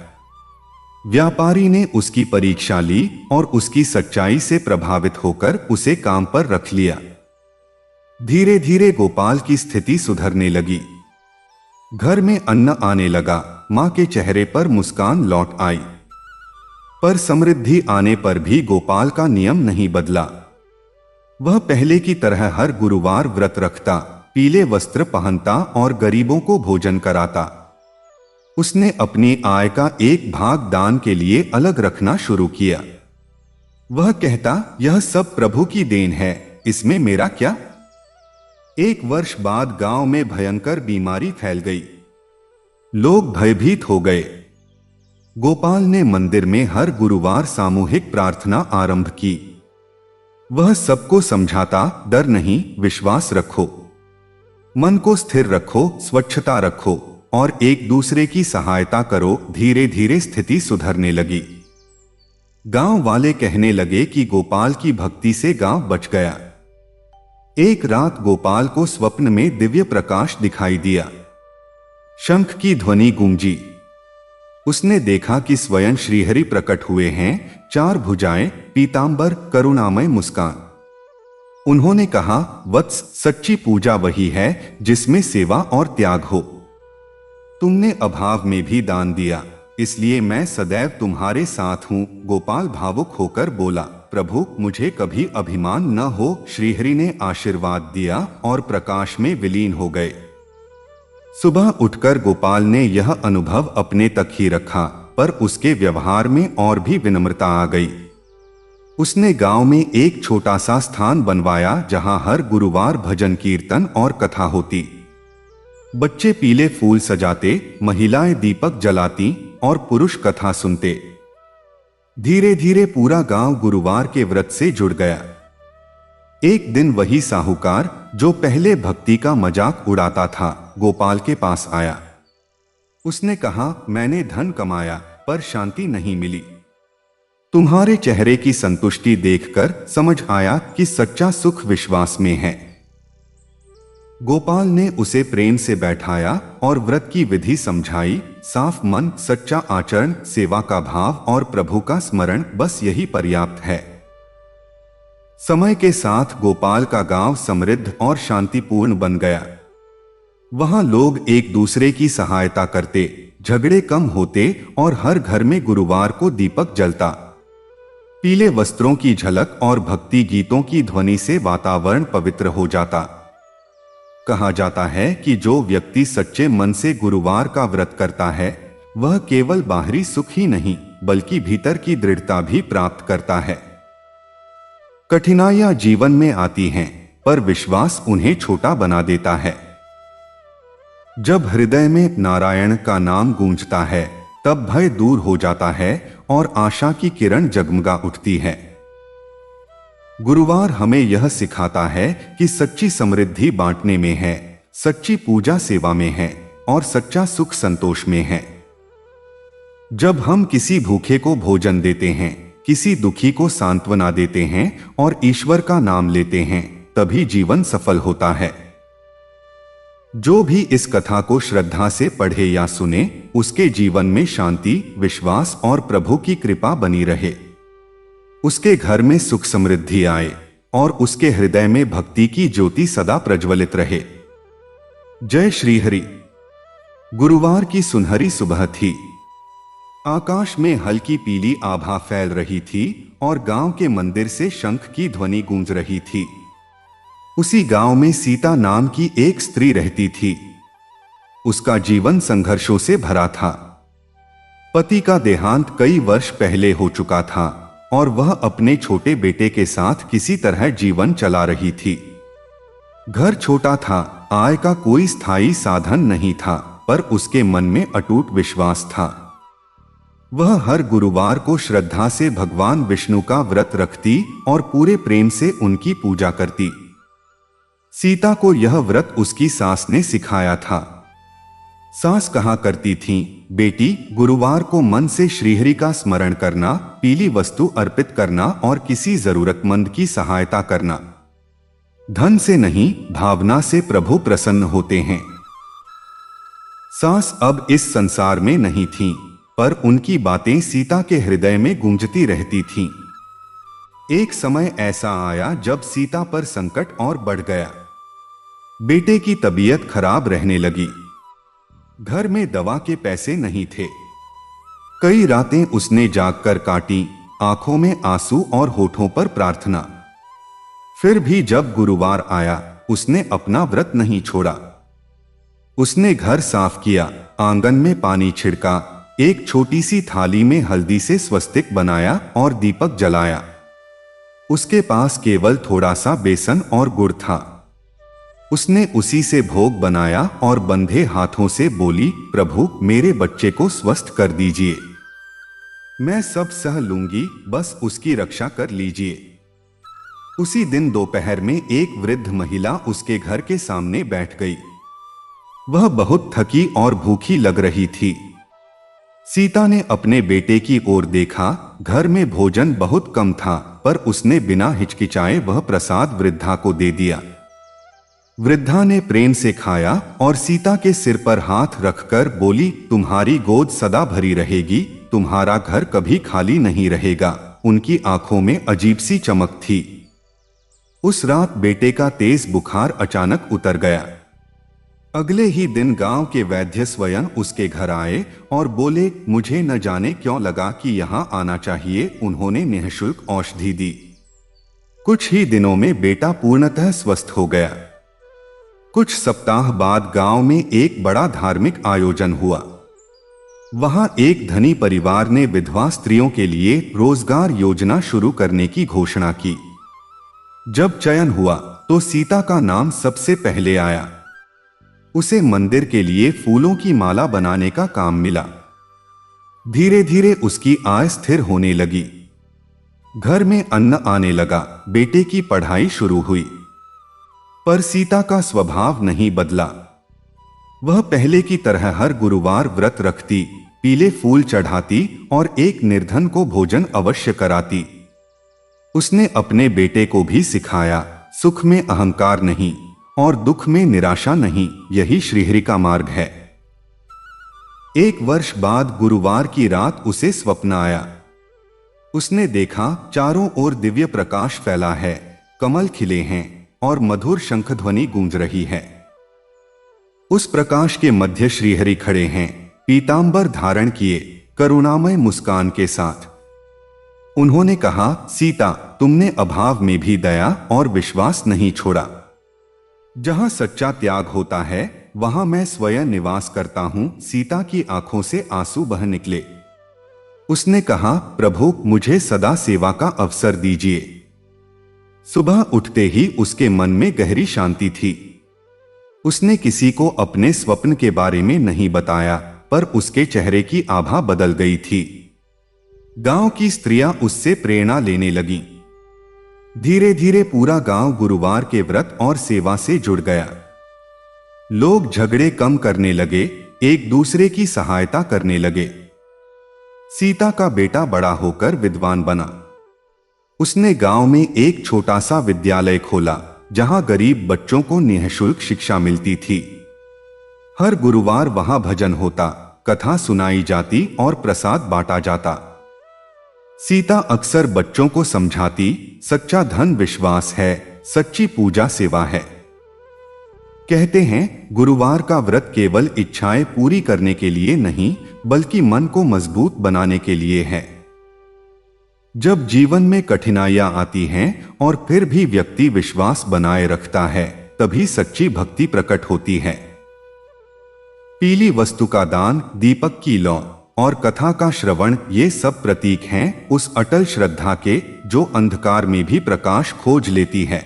Speaker 1: व्यापारी ने उसकी परीक्षा ली और उसकी सच्चाई से प्रभावित होकर उसे काम पर रख लिया। धीरे धीरे गोपाल की स्थिति सुधरने लगी। घर में अन्न आने लगा, मां के चेहरे पर मुस्कान लौट आई। पर समृद्धि आने पर भी गोपाल का नियम नहीं बदला। वह पहले की तरह हर गुरुवार व्रत रखता, पीले वस्त्र पहनता और गरीबों को भोजन कराता। उसने अपनी आय का एक भाग दान के लिए अलग रखना शुरू किया। वह कहता, यह सब प्रभु की देन है, इसमें मेरा क्या। एक वर्ष बाद गांव में भयंकर बीमारी फैल गई। लोग भयभीत हो गए। गोपाल ने मंदिर में हर गुरुवार सामूहिक प्रार्थना आरंभ की। वह सबको समझाता, डर नहीं, विश्वास रखो, मन को स्थिर रखो, स्वच्छता रखो और एक दूसरे की सहायता करो। धीरे धीरे स्थिति सुधरने लगी। गांव वाले कहने लगे कि गोपाल की भक्ति से गांव बच गया। एक रात गोपाल को स्वप्न में दिव्य प्रकाश दिखाई दिया। शंख की ध्वनि गूंजी। उसने देखा कि स्वयं श्रीहरि प्रकट हुए हैं, 4 भुजाएं, पीतांबर, करुणामय मुस्कान। उन्होंने कहा, वत्स, सच्ची पूजा वही है जिसमें सेवा और त्याग हो। तुमने अभाव में भी दान दिया, इसलिए मैं सदैव तुम्हारे साथ हूं। गोपाल भावुक होकर बोला, प्रभु, मुझे कभी अभिमान न हो। श्रीहरि ने आशीर्वाद दिया और प्रकाश में विलीन हो गए। सुबह उठकर गोपाल ने यह अनुभव अपने तक ही रखा, पर उसके व्यवहार में और भी विनम्रता आ गई। उसने गांव में एक छोटा सा स्थान बनवाया जहां हर गुरुवार भजन कीर्तन और कथा होती। बच्चे पीले फूल सजाते, महिलाएं दीपक जलाती और पुरुष कथा सुनते। धीरे धीरे पूरा गांव गुरुवार के व्रत से जुड़ गया। एक दिन वही साहूकार जो पहले भक्ति का मजाक उड़ाता था, गोपाल के पास आया। उसने कहा, मैंने धन कमाया पर शांति नहीं मिली। तुम्हारे चेहरे की संतुष्टि देखकर समझ आया कि सच्चा सुख विश्वास में है। गोपाल ने उसे प्रेम से बैठाया और व्रत की विधि समझाई। साफ मन, सच्चा आचरण, सेवा का भाव और प्रभु का स्मरण, बस यही पर्याप्त है। समय के साथ गोपाल का गांव समृद्ध और शांतिपूर्ण बन गया। वहां लोग एक दूसरे की सहायता करते, झगड़े कम होते और हर घर में गुरुवार को दीपक जलता। पीले वस्त्रों की झलक और भक्ति गीतों की ध्वनि से वातावरण पवित्र हो जाता। कहा जाता है कि जो व्यक्ति सच्चे मन से गुरुवार का व्रत करता है, वह केवल बाहरी सुख ही नहीं बल्कि भीतर की दृढ़ता भी प्राप्त करता है। कठिनाइयां जीवन में आती हैं, पर विश्वास उन्हें छोटा बना देता है। जब हृदय में नारायण का नाम गूंजता है, तब भय दूर हो जाता है और आशा की किरण जगमगा उठती है। गुरुवार हमें यह सिखाता है कि सच्ची समृद्धि बांटने में है, सच्ची पूजा सेवा में है और सच्चा सुख संतोष में है। जब हम किसी भूखे को भोजन देते हैं, किसी दुखी को सांत्वना देते हैं और ईश्वर का नाम लेते हैं, तभी जीवन सफल होता है। जो भी इस कथा को श्रद्धा से पढ़े या सुने, उसके जीवन में शांति, विश्वास और प्रभु की कृपा बनी रहे। उसके घर में सुख समृद्धि आए और उसके हृदय में भक्ति की ज्योति सदा प्रज्वलित रहे। जय श्री हरि। गुरुवार की सुनहरी सुबह थी। आकाश में हल्की पीली आभा फैल रही थी और गांव के मंदिर से शंख की ध्वनि गूंज रही थी। उसी गांव में सीता नाम की एक स्त्री रहती थी। उसका जीवन संघर्षों से भरा था। पति का देहांत कई वर्ष पहले हो चुका था और वह अपने छोटे बेटे के साथ किसी तरह जीवन चला रही थी। घर छोटा था, आय का कोई स्थायी साधन नहीं था, पर उसके मन में अटूट विश्वास था। वह हर गुरुवार को श्रद्धा से भगवान विष्णु का व्रत रखती और पूरे प्रेम से उनकी पूजा करती। सीता को यह व्रत उसकी सास ने सिखाया था। सास कहा करती थीं, बेटी, गुरुवार को मन से श्रीहरि का स्मरण करना, पीली वस्तु अर्पित करना और किसी जरूरतमंद की सहायता करना। धन से नहीं, भावना से प्रभु प्रसन्न होते हैं। सास अब इस संसार में नहीं थीं, पर उनकी बातें सीता के हृदय में गूंजती रहती थीं। एक समय ऐसा आया जब सीता पर संकट और बढ़ गया। बेटे की तबीयत खराब रहने लगी। घर में दवा के पैसे नहीं थे। कई रातें उसने जागकर काटी, आंखों में आंसू और होठों पर प्रार्थना। फिर भी जब गुरुवार आया, उसने अपना व्रत नहीं छोड़ा। उसने घर साफ किया, आंगन में पानी छिड़का, एक छोटी सी थाली में हल्दी से स्वस्तिक बनाया और दीपक जलाया। उसके पास केवल थोड़ा सा बेसन और गुड़ था। उसने उसी से भोग बनाया और बंधे हाथों से बोली, प्रभु, मेरे बच्चे को स्वस्थ कर दीजिए। मैं सब सह लूंगी, बस उसकी रक्षा कर लीजिए। उसी दिन दोपहर में एक वृद्ध महिला उसके घर के सामने बैठ गई। वह बहुत थकी और भूखी लग रही थी। सीता ने अपने बेटे की ओर देखा। घर में भोजन बहुत कम था, पर उसने बिना हिचकिचाए वह प्रसाद वृद्धा को दे दिया। वृद्धा ने प्रेम से खाया और सीता के सिर पर हाथ रखकर बोली, तुम्हारी गोद सदा भरी रहेगी, तुम्हारा घर कभी खाली नहीं रहेगा। उनकी आंखों में अजीब सी चमक थी। उस रात बेटे का तेज बुखार अचानक उतर गया। अगले ही दिन गांव के वैद्य स्वयं उसके घर आए और बोले, मुझे न जाने क्यों लगा कि यहां आना चाहिए। उन्होंने निःशुल्क औषधि दी। कुछ ही दिनों में बेटा पूर्णतः स्वस्थ हो गया। कुछ सप्ताह बाद गांव में एक बड़ा धार्मिक आयोजन हुआ। वहां एक धनी परिवार ने विधवा स्त्रियों के लिए रोजगार योजना शुरू करने की घोषणा की। जब चयन हुआ तो सीता का नाम सबसे पहले आया। उसे मंदिर के लिए फूलों की माला बनाने का काम मिला। धीरे धीरे उसकी आय स्थिर होने लगी। घर में अन्न आने लगा, बेटे की पढ़ाई शुरू हुई। पर सीता का स्वभाव नहीं बदला। वह पहले की तरह हर गुरुवार व्रत रखती, पीले फूल चढ़ाती और एक निर्धन को भोजन अवश्य कराती। उसने अपने बेटे को भी सिखाया, सुख में अहंकार नहीं और दुख में निराशा नहीं, यही श्रीहरि का मार्ग है। एक वर्ष बाद गुरुवार की रात उसे स्वप्न आया। उसने देखा चारों ओर दिव्य प्रकाश फैला है, कमल खिले हैं और मधुर शंखध्वनि गूंज रही है। उस प्रकाश के मध्य श्रीहरि खड़े हैं, पीतांबर धारण किए, करुणामय मुस्कान के साथ। उन्होंने कहा, सीता, तुमने अभाव में भी दया और विश्वास नहीं छोड़ा। जहां सच्चा त्याग होता है वहां मैं स्वयं निवास करता हूं। सीता की आंखों से आंसू बह निकले। उसने कहा, प्रभु, मुझे सदा सेवा का अवसर दीजिए। सुबह उठते ही उसके मन में गहरी शांति थी। उसने किसी को अपने स्वप्न के बारे में नहीं बताया, पर उसके चेहरे की आभा बदल गई थी। गांव की स्त्रियां उससे प्रेरणा लेने लगीं। धीरे धीरे पूरा गांव गुरुवार के व्रत और सेवा से जुड़ गया। लोग झगड़े कम करने लगे, एक दूसरे की सहायता करने लगे। सीता का बेटा बड़ा होकर विद्वान बना। उसने गांव में एक छोटा सा विद्यालय खोला, जहां गरीब बच्चों को निःशुल्क शिक्षा मिलती थी। हर गुरुवार वहां भजन होता, कथा सुनाई जाती और प्रसाद बांटा जाता। सीता अक्सर बच्चों को समझाती, सच्चा धन विश्वास है, सच्ची पूजा सेवा है। कहते हैं, गुरुवार का व्रत केवल इच्छाएं पूरी करने के लिए नहीं, बल्कि मन को मजबूत बनाने के लिए है। जब जीवन में कठिनाइयां आती हैं और फिर भी व्यक्ति विश्वास बनाए रखता है, तभी सच्ची भक्ति प्रकट होती है। पीली वस्तु का दान, दीपक की लौ और कथा का श्रवण, ये सब प्रतीक हैं उस अटल श्रद्धा के जो अंधकार में भी प्रकाश खोज लेती है।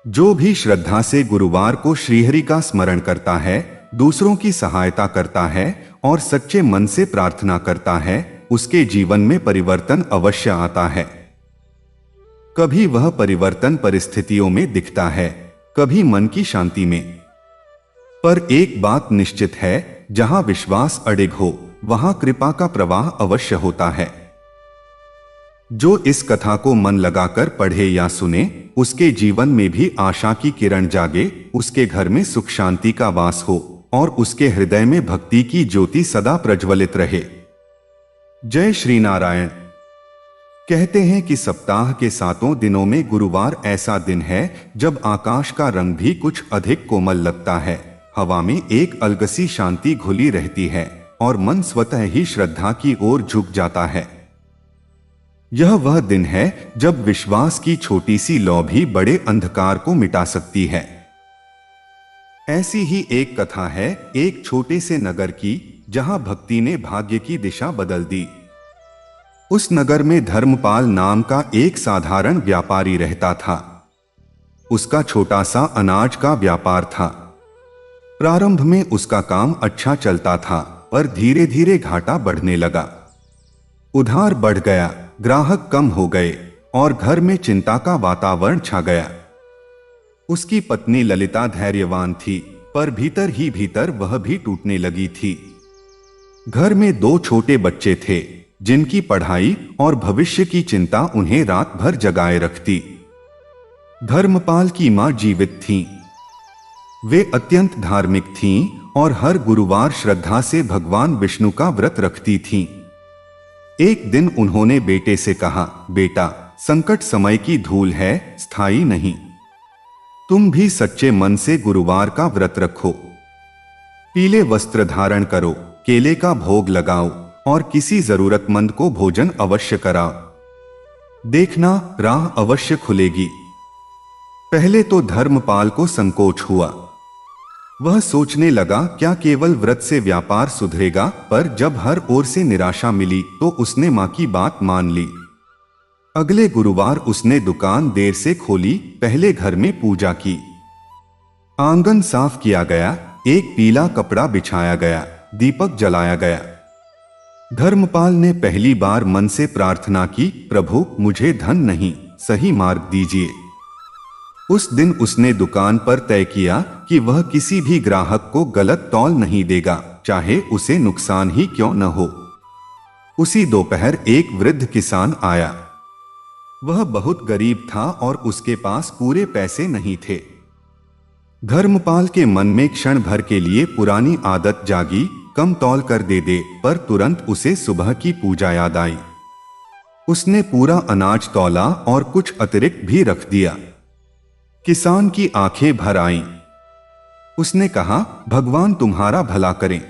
Speaker 1: जो भी श्रद्धा से गुरुवार को श्रीहरि का स्मरण करता है, दूसरों की सहायता करता है और सच्चे मन से प्रार्थना करता है, उसके जीवन में परिवर्तन अवश्य आता है। कभी वह परिवर्तन परिस्थितियों में दिखता है, कभी मन की शांति में। पर एक बात निश्चित है, जहां विश्वास अडिग हो, वहां कृपा का प्रवाह अवश्य होता है। जो इस कथा को मन लगाकर पढ़े या सुने, उसके जीवन में भी आशा की किरण जागे, उसके घर में सुख शांति का वास हो और उसके हृदय में भक्ति की ज्योति सदा प्रज्वलित रहे। जय श्री नारायण। कहते हैं कि सप्ताह के 7 दिनों में गुरुवार ऐसा दिन है जब आकाश का रंग भी कुछ अधिक कोमल लगता है, हवा में एक अलगसी शांति घुली रहती है और मन स्वतः ही श्रद्धा की ओर झुक जाता है। यह वह दिन है जब विश्वास की छोटी सी लौ भी बड़े अंधकार को मिटा सकती है। ऐसी ही एक कथा है एक छोटे से नगर की, जहां भक्ति ने भाग्य की दिशा बदल दी। उस नगर में धर्मपाल नाम का एक साधारण व्यापारी रहता था। उसका छोटा सा अनाज का व्यापार था। प्रारंभ में उसका काम अच्छा चलता था, पर धीरे धीरे घाटा बढ़ने लगा। उधार बढ़ गया, ग्राहक कम हो गए और घर में चिंता का वातावरण छा गया। उसकी पत्नी ललिता धैर्यवान थी, पर भीतर ही भीतर वह भी टूटने लगी थी। घर में 2 छोटे बच्चे थे, जिनकी पढ़ाई और भविष्य की चिंता उन्हें रात भर जगाए रखती। धर्मपाल की मां जीवित थीं। वे अत्यंत धार्मिक थीं और हर गुरुवार श्रद्धा से भगवान विष्णु का व्रत रखती थीं। एक दिन उन्होंने बेटे से कहा, बेटा, संकट समय की धूल है, स्थायी नहीं। तुम भी सच्चे मन से गुरुवार का व्रत रखो। पीले वस्त्र धारण करो, केले का भोग लगाओ और किसी जरूरतमंद को भोजन अवश्य कराओ। देखना, राह अवश्य खुलेगी। पहले तो धर्मपाल को संकोच हुआ। वह सोचने लगा, क्या केवल व्रत से व्यापार सुधरेगा? पर जब हर ओर से निराशा मिली तो उसने मां की बात मान ली। अगले गुरुवार उसने दुकान देर से खोली, पहले घर में पूजा की। आंगन साफ किया गया, एक पीला कपड़ा बिछाया गया, दीपक जलाया गया। धर्मपाल ने पहली बार मन से प्रार्थना की, प्रभु मुझे धन नहीं, सही मार्ग दीजिए। उस दिन उसने दुकान पर तय किया कि वह किसी भी ग्राहक को गलत तौल नहीं देगा, चाहे उसे नुकसान ही क्यों न हो। उसी दोपहर एक वृद्ध किसान आया। वह बहुत गरीब था और उसके पास पूरे पैसे नहीं थे। धर्मपाल के मन में क्षण भर के लिए पुरानी आदत जागी, कम तौल कर दे, पर तुरंत उसे सुबह की पूजा याद आई। उसने पूरा अनाज तौला और कुछ अतिरिक्त भी रख दिया। किसान की आंखें भर आईं। उसने कहा, भगवान तुम्हारा भला करें।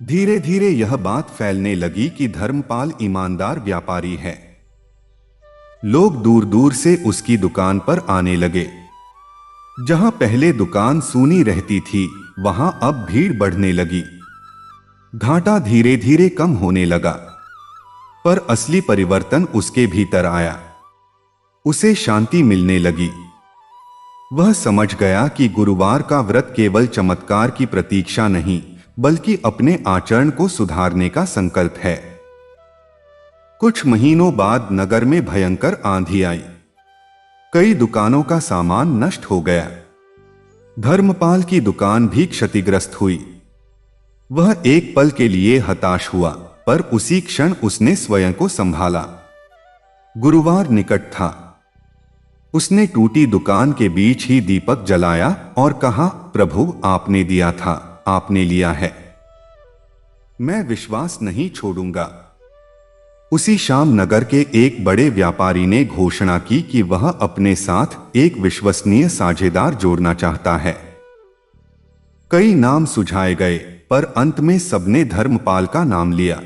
Speaker 1: धीरे धीरे यह बात फैलने लगी कि धर्मपाल ईमानदार व्यापारी है। लोग दूर दूर से उसकी दुकान पर आने लगे। जहां पहले दुकान सूनी रहती थी, वहां अब भीड़ बढ़ने लगी। घाटा धीरे धीरे कम होने लगा, पर असली परिवर्तन उसके भीतर आया। उसे शांति मिलने लगी। वह समझ गया कि गुरुवार का व्रत केवल चमत्कार की प्रतीक्षा नहीं, बल्कि अपने आचरण को सुधारने का संकल्प है। कुछ महीनों बाद नगर में भयंकर आंधी आई। कई दुकानों का सामान नष्ट हो गया। धर्मपाल की दुकान भी क्षतिग्रस्त हुई। वह एक पल के लिए हताश हुआ, पर उसी क्षण उसने स्वयं को संभाला। गुरुवार निकट था। उसने टूटी दुकान के बीच ही दीपक जलाया और कहा, प्रभु आपने दिया था, आपने लिया है, मैं विश्वास नहीं छोड़ूंगा। उसी शाम नगर के एक बड़े व्यापारी ने घोषणा की कि वह अपने साथ एक विश्वसनीय साझेदार जोड़ना चाहता है। कई नाम सुझाए गए, पर अंत में सबने धर्मपाल का नाम लिया।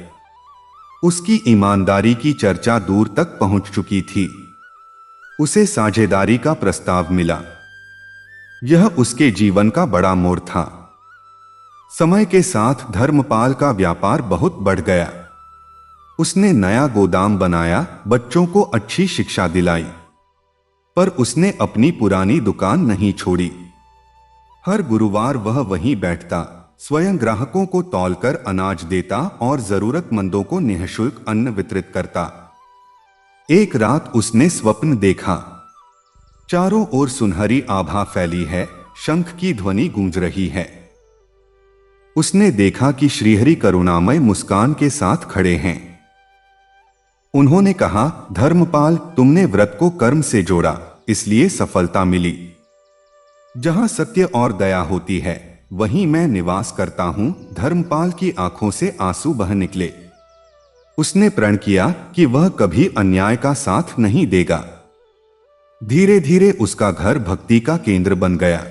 Speaker 1: उसकी ईमानदारी की चर्चा दूर तक पहुंच चुकी थी। उसे साझेदारी का प्रस्ताव मिला। यह उसके जीवन का बड़ा मोड़ था। समय के साथ धर्मपाल का व्यापार बहुत बढ़ गया। उसने नया गोदाम बनाया, बच्चों को अच्छी शिक्षा दिलाई, पर उसने अपनी पुरानी दुकान नहीं छोड़ी। हर गुरुवार वह वहीं बैठता, स्वयं ग्राहकों को तौलकर अनाज देता और जरूरतमंदों को निःशुल्क अन्न वितरित करता। एक रात उसने स्वप्न देखा। चारों ओर सुनहरी आभा फैली है, शंख की ध्वनि गूंज रही है। उसने देखा कि श्रीहरि करुणामय मुस्कान के साथ खड़े हैं। उन्होंने कहा, धर्मपाल तुमने व्रत को कर्म से जोड़ा, इसलिए सफलता मिली। जहां सत्य और दया होती है, वहीं मैं निवास करता हूं। धर्मपाल की आंखों से आंसू बह निकले। उसने प्रण किया कि वह कभी अन्याय का साथ नहीं देगा। धीरे धीरे उसका घर भक्ति का केंद्र बन गया।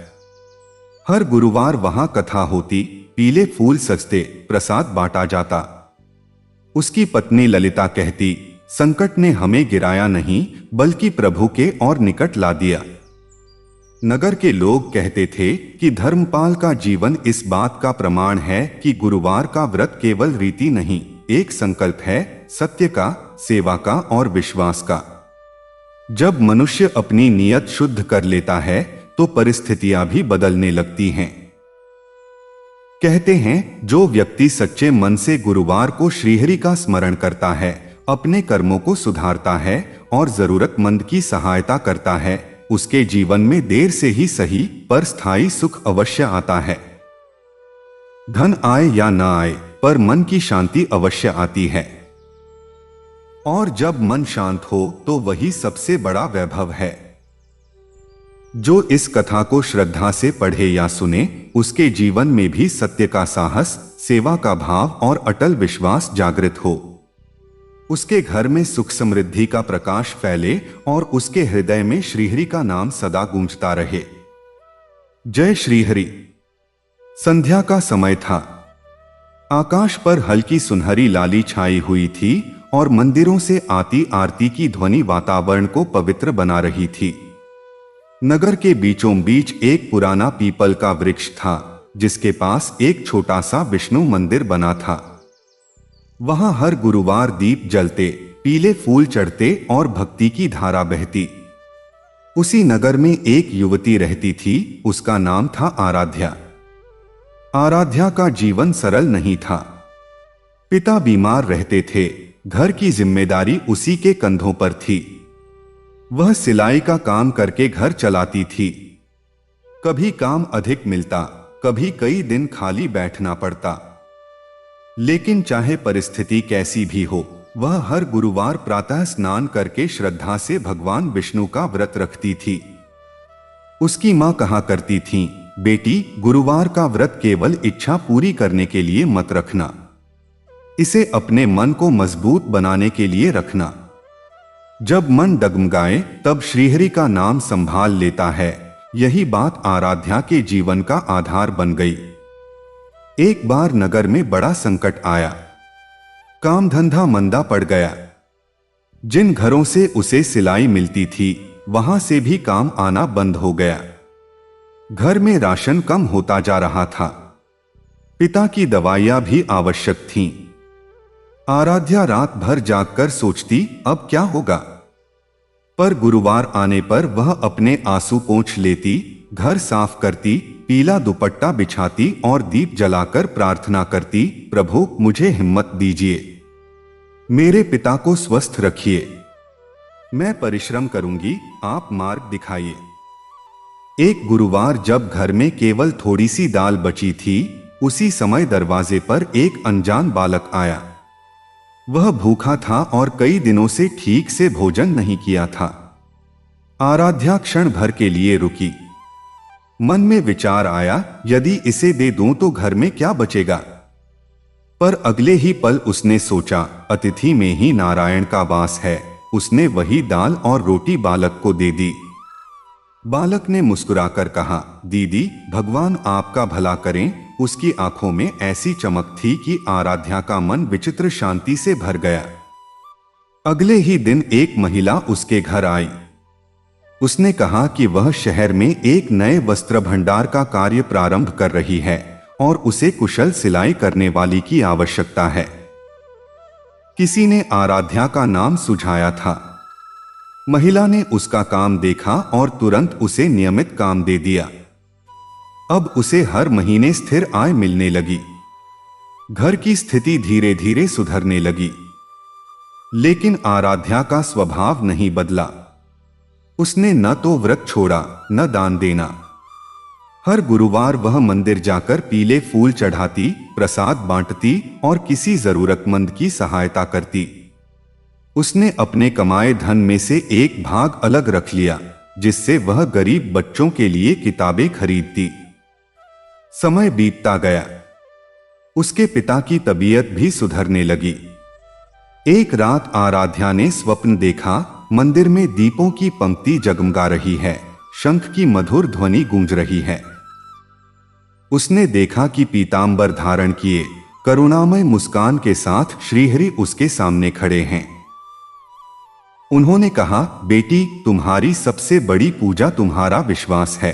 Speaker 1: हर गुरुवार वहां कथा होती, पीले फूल सजते, प्रसाद बांटा जाता। उसकी पत्नी ललिता कहती, संकट ने हमें गिराया नहीं, बल्कि प्रभु के और निकट ला दिया। नगर के लोग कहते थे कि धर्मपाल का जीवन इस बात का प्रमाण है कि गुरुवार का व्रत केवल रीति नहीं, एक संकल्प है, सत्य का, सेवा का और विश्वास का। जब मनुष्य अपनी नीयत शुद्ध कर लेता है, तो परिस्थितियां भी बदलने लगती हैं। कहते हैं, जो व्यक्ति सच्चे मन से गुरुवार को श्रीहरि का स्मरण करता है, अपने कर्मों को सुधारता है और जरूरतमंद की सहायता करता है, उसके जीवन में देर से ही सही पर स्थायी सुख अवश्य आता है। धन आए या न आए, पर मन की शांति अवश्य आती है। और जब मन शांत हो, तो वही सबसे बड़ा वैभव है। जो इस कथा को श्रद्धा से पढ़े या सुने, उसके जीवन में भी सत्य का साहस, सेवा का भाव और अटल विश्वास जागृत हो। उसके घर में सुख समृद्धि का प्रकाश फैले और उसके हृदय में श्रीहरि का नाम सदा गूंजता रहे। जय श्रीहरि। संध्या का समय था। आकाश पर हल्की सुनहरी लाली छाई हुई थी और मंदिरों से आती आरती की ध्वनि वातावरण को पवित्र बना रही थी। नगर के बीचों बीच एक पुराना पीपल का वृक्ष था, जिसके पास एक छोटा सा विष्णु मंदिर बना था। वहां हर गुरुवार दीप जलते, पीले फूल चढ़ते और भक्ति की धारा बहती। उसी नगर में एक युवती रहती थी, उसका नाम था आराध्या। आराध्या का जीवन सरल नहीं था। पिता बीमार रहते थे, घर की जिम्मेदारी उसी के कंधों पर थी। वह सिलाई का काम करके घर चलाती थी। कभी काम अधिक मिलता, कभी कई दिन खाली बैठना पड़ता। लेकिन चाहे परिस्थिति कैसी भी हो, वह हर गुरुवार प्रातः स्नान करके श्रद्धा से भगवान विष्णु का व्रत रखती थी। उसकी मां कहा करती थीं, बेटी, गुरुवार का व्रत केवल इच्छा पूरी करने के लिए मत रखना, इसे अपने मन को मजबूत बनाने के लिए रखना। जब मन डगमगाए तब श्रीहरि का नाम संभाल लेता है। यही बात आराध्या के जीवन का आधार बन गई। एक बार नगर में बड़ा संकट आया। काम धंधा मंदा पड़ गया। जिन घरों से उसे सिलाई मिलती थी, वहां से भी काम आना बंद हो गया। घर में राशन कम होता जा रहा था। पिता की दवाइयां भी आवश्यक थीं। आराध्या रात भर जागकर सोचती, अब क्या होगा। पर गुरुवार आने पर वह अपने आंसू पोंछ लेती, घर साफ करती, पीला दुपट्टा बिछाती और दीप जलाकर प्रार्थना करती, प्रभु मुझे हिम्मत दीजिए, मेरे पिता को स्वस्थ रखिए, मैं परिश्रम करूंगी, आप मार्ग दिखाइए। एक गुरुवार जब घर में केवल थोड़ी सी दाल बची थी, उसी समय दरवाजे पर एक अनजान बालक आया। वह भूखा था और कई दिनों से ठीक से भोजन नहीं किया था। आराध्या क्षण भर के लिए रुकी। मन में विचार आया, यदि इसे दे दूं तो घर में क्या बचेगा। पर अगले ही पल उसने सोचा, अतिथि में ही नारायण का वास है। उसने वही दाल और रोटी बालक को दे दी। बालक ने मुस्कुराकर कहा, दीदी, भगवान आपका भला करें। उसकी आंखों में ऐसी चमक थी कि आराध्या का मन विचित्र शांति से भर गया। अगले ही दिन एक महिला उसके घर आई। उसने कहा कि वह शहर में एक नए वस्त्र भंडार का कार्य प्रारंभ कर रही है और उसे कुशल सिलाई करने वाली की आवश्यकता है। किसी ने आराध्या का नाम सुझाया था। महिला ने उसका काम देखा और तुरंत उसे नियमित काम दे दिया। अब उसे हर महीने स्थिर आय मिलने लगी। घर की स्थिति धीरे धीरे सुधरने लगी। लेकिन आराध्या का स्वभाव नहीं बदला। उसने न तो व्रत छोड़ा, न दान देना। हर गुरुवार वह मंदिर जाकर पीले फूल चढ़ाती, प्रसाद बांटती और किसी जरूरतमंद की सहायता करती। उसने अपने कमाए धन में से एक भाग अलग रख लिया, जिससे वह गरीब बच्चों के लिए किताबें खरीदती। समय बीतता गया। उसके पिता की तबीयत भी सुधरने लगी। एक रात आराध्या ने स्वप्न देखा, मंदिर में दीपों की पंक्ति जगमगा रही है, शंख की मधुर ध्वनि गूंज रही है। उसने देखा कि पीतांबर धारण किए, करुणामय मुस्कान के साथ श्रीहरि उसके सामने खड़े हैं। उन्होंने कहा, बेटी, तुम्हारी सबसे बड़ी पूजा तुम्हारा विश्वास है।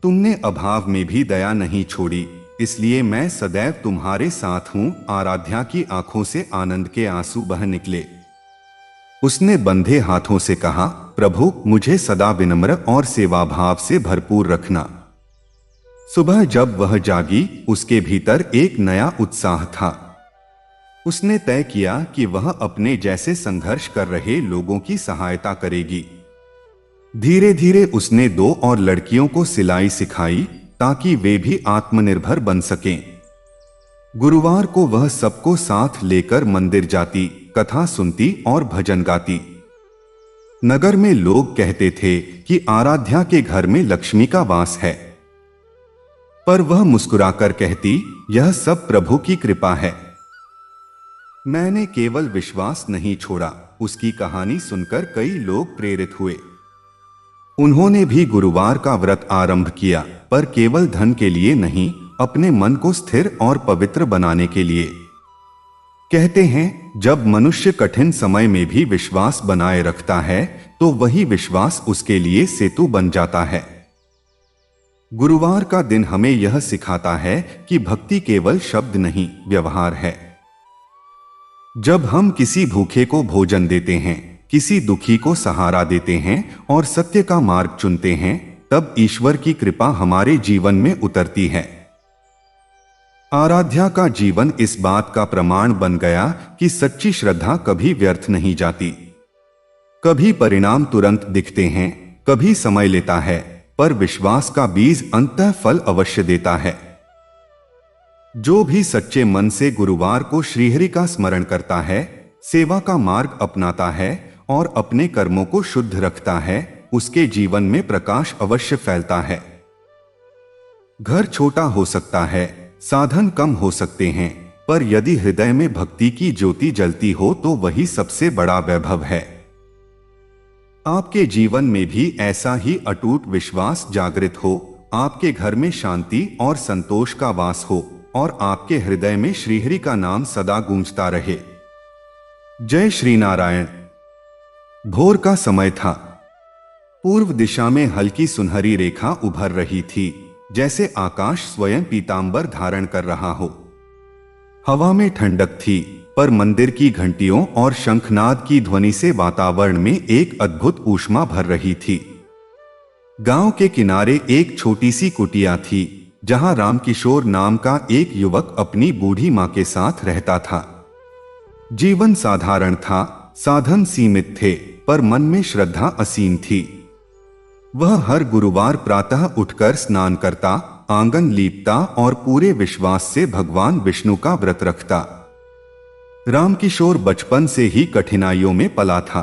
Speaker 1: तुमने अभाव में भी दया नहीं छोड़ी, इसलिए मैं सदैव तुम्हारे साथ हूं। आराध्या की आंखों से आनंद के आंसू बह निकले। उसने बंधे हाथों से कहा, प्रभु मुझे सदा विनम्र और सेवाभाव से भरपूर रखना। सुबह जब वह जागी, उसके भीतर एक नया उत्साह था। उसने तय किया कि वह अपने जैसे संघर्ष कर रहे लोगों की सहायता करेगी। धीरे धीरे उसने 2 और लड़कियों को सिलाई सिखाई ताकि वे भी आत्मनिर्भर बन सकें। गुरुवार को वह सबको साथ लेकर मंदिर जाती, कथा सुनती और भजन गाती। नगर में लोग कहते थे कि आराध्या के घर में लक्ष्मी का वास है, पर वह मुस्कुराकर कहती, यह सब प्रभु की कृपा है। मैंने केवल विश्वास नहीं छोड़ा। उसकी कहानी सुनकर कई लोग प्रेरित हुए। उन्होंने भी गुरुवार का व्रत आरंभ किया, पर केवल धन के लिए नहीं, अपने मन को स्थिर और पवित्र बनाने के लिए। कहते हैं, जब मनुष्य कठिन समय में भी विश्वास बनाए रखता है, तो वही विश्वास उसके लिए सेतु बन जाता है। गुरुवार का दिन हमें यह सिखाता है कि भक्ति केवल शब्द नहीं, व्यवहार है। जब हम किसी भूखे को भोजन देते हैं, किसी दुखी को सहारा देते हैं और सत्य का मार्ग चुनते हैं, तब ईश्वर की कृपा हमारे जीवन में उतरती है। आराध्या का जीवन इस बात का प्रमाण बन गया कि सच्ची श्रद्धा कभी व्यर्थ नहीं जाती। कभी परिणाम तुरंत दिखते हैं, कभी समय लेता है, पर विश्वास का बीज अंततः फल अवश्य देता है। जो भी सच्चे मन से गुरुवार को श्रीहरि का स्मरण करता है, सेवा का मार्ग अपनाता है और अपने कर्मों को शुद्ध रखता है, उसके जीवन में प्रकाश अवश्य फैलता है। घर छोटा हो सकता है, साधन कम हो सकते हैं, पर यदि हृदय में भक्ति की ज्योति जलती हो तो वही सबसे बड़ा वैभव है। आपके जीवन में भी ऐसा ही अटूट विश्वास जागृत हो, आपके घर में शांति और संतोष का वास हो और आपके हृदय में श्रीहरि का नाम सदा गूंजता रहे। जय श्री नारायण। भोर का समय था। पूर्व दिशा में हल्की सुनहरी रेखा उभर रही थी, जैसे आकाश स्वयं पीतांबर धारण कर रहा हो। हवा में ठंडक थी, पर मंदिर की घंटियों और शंखनाद की ध्वनि से वातावरण में एक अद्भुत ऊष्मा भर रही थी। गांव के किनारे एक छोटी सी कुटिया थी, जहां रामकिशोर नाम का एक युवक अपनी बूढ़ी मां के साथ रहता था। जीवन साधारण था, साधन सीमित थे, पर मन में श्रद्धा असीम थी। वह हर गुरुवार प्रातः उठकर स्नान करता, आंगन लीपता और पूरे विश्वास से भगवान विष्णु का व्रत रखता। रामकिशोर बचपन से ही कठिनाइयों में पला था।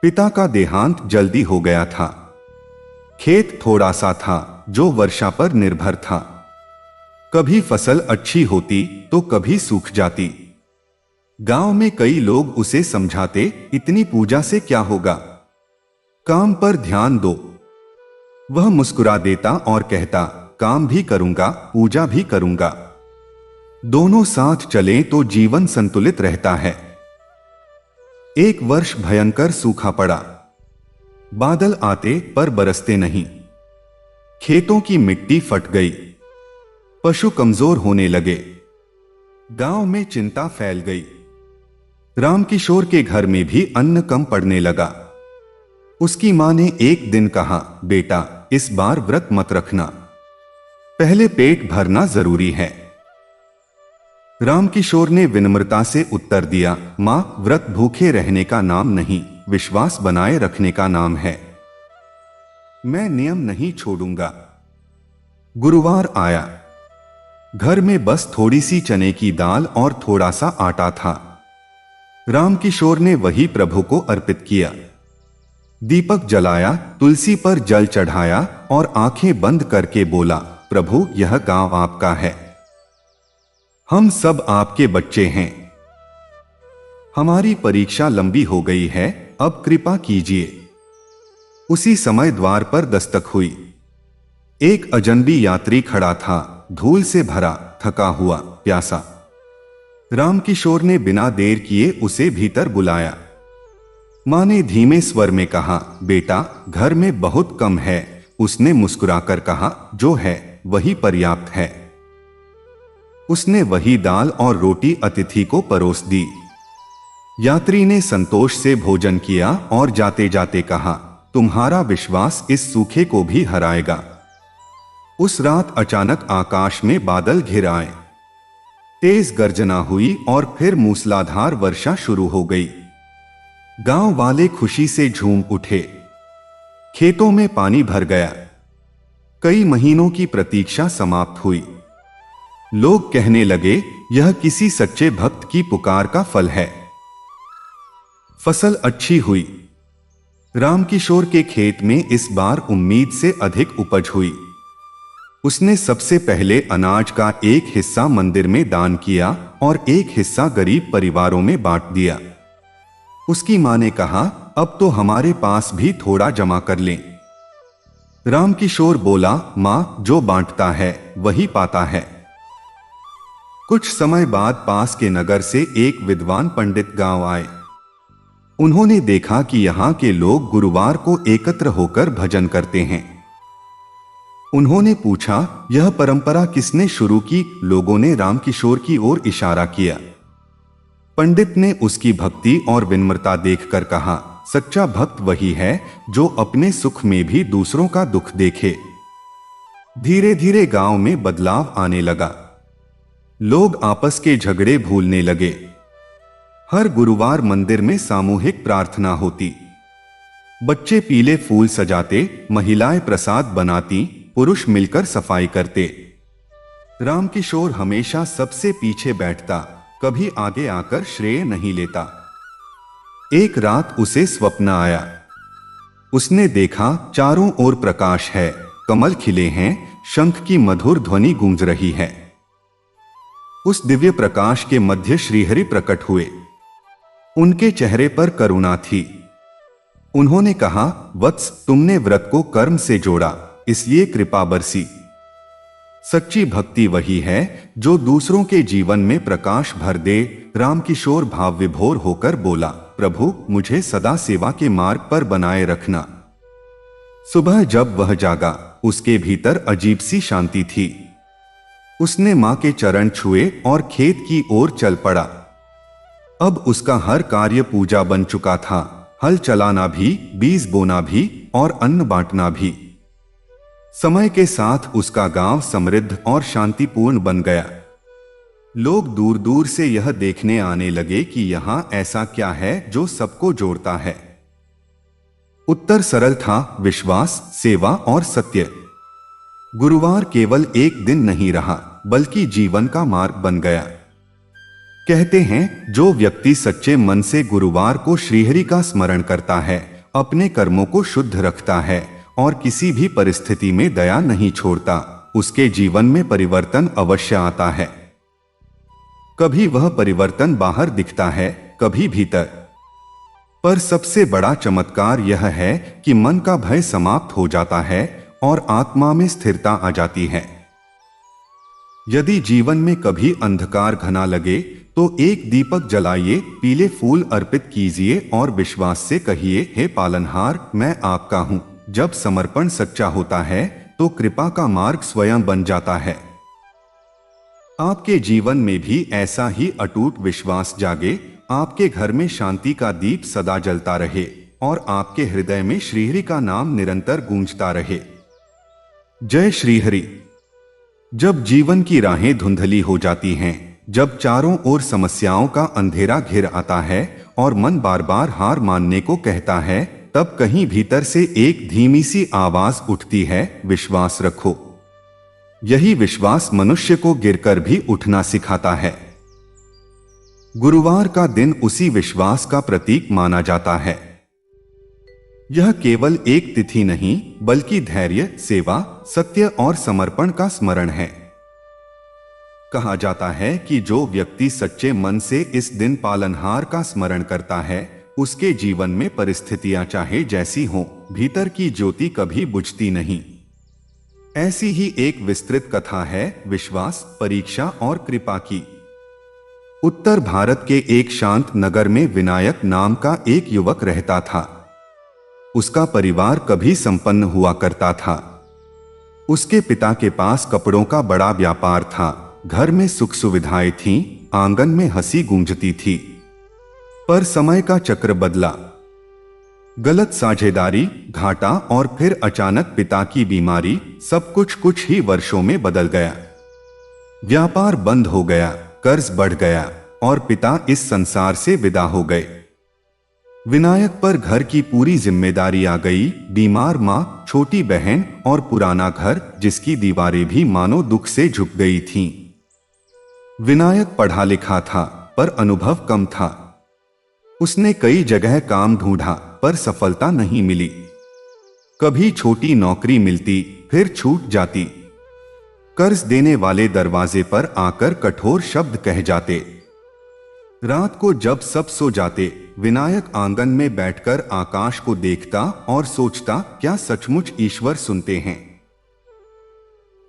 Speaker 1: पिता का देहांत जल्दी हो गया था। खेत थोड़ा सा था, जो वर्षा पर निर्भर था। कभी फसल अच्छी होती तो कभी सूख जाती। गांव में कई लोग उसे समझाते, इतनी पूजा से क्या होगा, काम पर ध्यान दो। वह मुस्कुरा देता और कहता, काम भी करूंगा, पूजा भी करूंगा। दोनों साथ चलें तो जीवन संतुलित रहता है। एक वर्ष भयंकर सूखा पड़ा। बादल आते पर बरसते नहीं। खेतों की मिट्टी फट गई। पशु कमजोर होने लगे। गांव में चिंता फैल गई। रामकिशोर के घर में भी अन्न कम पड़ने लगा। उसकी मां ने एक दिन कहा, बेटा, इस बार व्रत मत रखना, पहले पेट भरना जरूरी है। रामकिशोर ने विनम्रता से उत्तर दिया, मां, व्रत भूखे रहने का नाम नहीं, विश्वास बनाए रखने का नाम है। मैं नियम नहीं छोड़ूंगा। गुरुवार आया। घर में बस थोड़ी सी चने की दाल और थोड़ा सा आटा था। रामकिशोर ने वही प्रभु को अर्पित किया। दीपक जलाया, तुलसी पर जल चढ़ाया और आंखें बंद करके बोला, प्रभु, यह गांव आपका है, हम सब आपके बच्चे हैं। हमारी परीक्षा लंबी हो गई है, अब कृपा कीजिए। उसी समय द्वार पर दस्तक हुई। एक अजनबी यात्री खड़ा था, धूल से भरा, थका हुआ, प्यासा। रामकिशोर ने बिना देर किए उसे भीतर बुलाया। मां ने धीमे स्वर में कहा, बेटा, घर में बहुत कम है। उसने मुस्कुराकर कहा, जो है वही पर्याप्त है। उसने वही दाल और रोटी अतिथि को परोस दी। यात्री ने संतोष से भोजन किया और जाते जाते कहा, तुम्हारा विश्वास इस सूखे को भी हराएगा। उस रात अचानक आकाश में बादल घिर आए। तेज गर्जना हुई और फिर मूसलाधार वर्षा शुरू हो गई। गांव वाले खुशी से झूम उठे। खेतों में पानी भर गया। कई महीनों की प्रतीक्षा समाप्त हुई। लोग कहने लगे, यह किसी सच्चे भक्त की पुकार का फल है। फसल अच्छी हुई। रामकिशोर के खेत में इस बार उम्मीद से अधिक उपज हुई। उसने सबसे पहले अनाज का एक हिस्सा मंदिर में दान किया और एक हिस्सा गरीब परिवारों में बांट दिया। उसकी मां ने कहा, अब तो हमारे पास भी थोड़ा जमा कर लें। रामकिशोर बोला, मां, जो बांटता है वही पाता है। कुछ समय बाद पास के नगर से एक विद्वान पंडित गांव आए। उन्होंने देखा कि यहाँ के लोग गुरुवार को एकत्र होकर भजन करते हैं। उन्होंने पूछा, यह परंपरा किसने शुरू की? लोगों ने रामकिशोर की ओर इशारा किया। पंडित ने उसकी भक्ति और विनम्रता देखकर कहा, सच्चा भक्त वही है जो अपने सुख में भी दूसरों का दुख देखे। धीरे धीरे गांव में बदलाव आने लगा। लोग आपस के झगड़े भूलने लगे। हर गुरुवार मंदिर में सामूहिक प्रार्थना होती। बच्चे पीले फूल सजाते, महिलाएं प्रसाद बनाती, पुरुष मिलकर सफाई करते। रामकिशोर हमेशा सबसे पीछे बैठता, कभी आगे आकर श्रेय नहीं लेता। एक रात उसे स्वप्न आया। उसने देखा चारों ओर प्रकाश है, कमल खिले हैं, शंख की मधुर ध्वनि गूंज रही है। उस दिव्य प्रकाश के मध्य श्रीहरि प्रकट हुए। उनके चेहरे पर करुणा थी। उन्होंने कहा, वत्स, तुमने व्रत को कर्म से जोड़ा, इसलिए कृपा बरसी। सच्ची भक्ति वही है जो दूसरों के जीवन में प्रकाश भर दे। रामकिशोर भाव विभोर होकर बोला, प्रभु, मुझे सदा सेवा के मार्ग पर बनाए रखना। सुबह जब वह जागा, उसके भीतर अजीब सी शांति थी। उसने मां के चरण छुए और खेत की ओर चल पड़ा। अब उसका हर कार्य पूजा बन चुका था। हल चलाना भी, बीज बोना भी और अन्न बांटना भी। समय के साथ उसका गांव समृद्ध और शांतिपूर्ण बन गया। लोग दूर दूर से यह देखने आने लगे कि यहां ऐसा क्या है जो सबको जोड़ता है। उत्तर सरल था, विश्वास, सेवा और सत्य। गुरुवार केवल एक दिन नहीं रहा, बल्कि जीवन का मार्ग बन गया। कहते हैं, जो व्यक्ति सच्चे मन से गुरुवार को श्रीहरि का स्मरण करता है, अपने कर्मों को शुद्ध रखता है और किसी भी परिस्थिति में दया नहीं छोड़ता, उसके जीवन में परिवर्तन अवश्य आता है। कभी वह परिवर्तन बाहर दिखता है, कभी भीतर। पर सबसे बड़ा चमत्कार यह है कि मन का भय समाप्त हो जाता है और आत्मा में स्थिरता आ जाती है। यदि जीवन में कभी अंधकार घना लगे तो एक दीपक जलाइए, पीले फूल अर्पित कीजिए और विश्वास से कहिए, हे पालनहार, मैं आपका हूं। जब समर्पण सच्चा होता है तो कृपा का मार्ग स्वयं बन जाता है। आपके जीवन में भी ऐसा ही अटूट विश्वास जागे, आपके घर में शांति का दीप सदा जलता रहे और आपके हृदय में श्रीहरि का नाम निरंतर गूंजता रहे। जय श्रीहरि। जब जीवन की राहें धुंधली हो जाती हैं, जब चारों ओर समस्याओं का अंधेरा घिर आता है और मन बार बार हार मानने को कहता है, तब कहीं भीतर से एक धीमी सी आवाज उठती है, विश्वास रखो। यही विश्वास मनुष्य को गिरकर भी उठना सिखाता है। गुरुवार का दिन उसी विश्वास का प्रतीक माना जाता है। यह केवल एक तिथि नहीं, बल्कि धैर्य, सेवा, सत्य और समर्पण का स्मरण है। कहा जाता है कि जो व्यक्ति सच्चे मन से इस दिन पालनहार का स्मरण करता है, उसके जीवन में परिस्थितियां चाहे जैसी हों, भीतर की ज्योति कभी बुझती नहीं। ऐसी ही एक विस्तृत कथा है विश्वास, परीक्षा और कृपा की। उत्तर भारत के एक शांत नगर में विनायक नाम का एक युवक रहता था। उसका परिवार कभी संपन्न हुआ करता था। उसके पिता के पास कपड़ों का बड़ा व्यापार था, घर में सुख सुविधाएं थीं, आंगन में हंसी गूंजती थी। पर समय का चक्र बदला। गलत साझेदारी, घाटा और फिर अचानक पिता की बीमारी, सब कुछ ही वर्षों में बदल गया। व्यापार बंद हो गया, कर्ज बढ़ गया और पिता इस संसार से विदा हो गए। विनायक पर घर की पूरी जिम्मेदारी आ गई। बीमार मां, छोटी बहन और पुराना घर जिसकी दीवारें भी मानो दुख से झुक गई थीं। विनायक पढ़ा लिखा था, पर अनुभव कम था। उसने कई जगह काम ढूंढा, पर सफलता नहीं मिली। कभी छोटी नौकरी मिलती, फिर छूट जाती। कर्ज देने वाले दरवाजे पर आकर कठोर शब्द कह जाते। रात को जब सब सो जाते, विनायक आंगन में बैठकर आकाश को देखता और सोचता, क्या सचमुच ईश्वर सुनते हैं।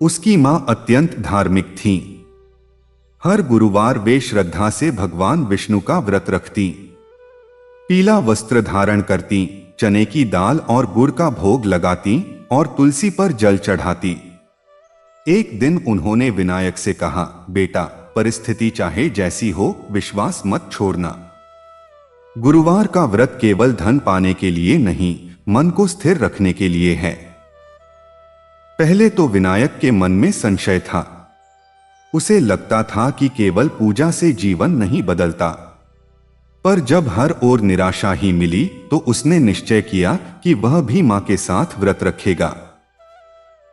Speaker 1: उसकी मां अत्यंत धार्मिक थीं। हर गुरुवार वे श्रद्धा से भगवान विष्णु का व्रत रखती, पीला वस्त्र धारण करती, चने की दाल और गुड़ का भोग लगाती और तुलसी पर जल चढ़ाती। एक दिन उन्होंने विनायक से कहा, बेटा, परिस्थिति चाहे जैसी हो, विश्वास मत छोड़ना। गुरुवार का व्रत केवल धन पाने के लिए नहीं, मन को स्थिर रखने के लिए है। पहले तो विनायक के मन में संशय था। उसे लगता था कि केवल पूजा से जीवन नहीं बदलता, पर जब हर ओर निराशा ही मिली तो उसने निश्चय किया कि वह भी मां के साथ व्रत रखेगा।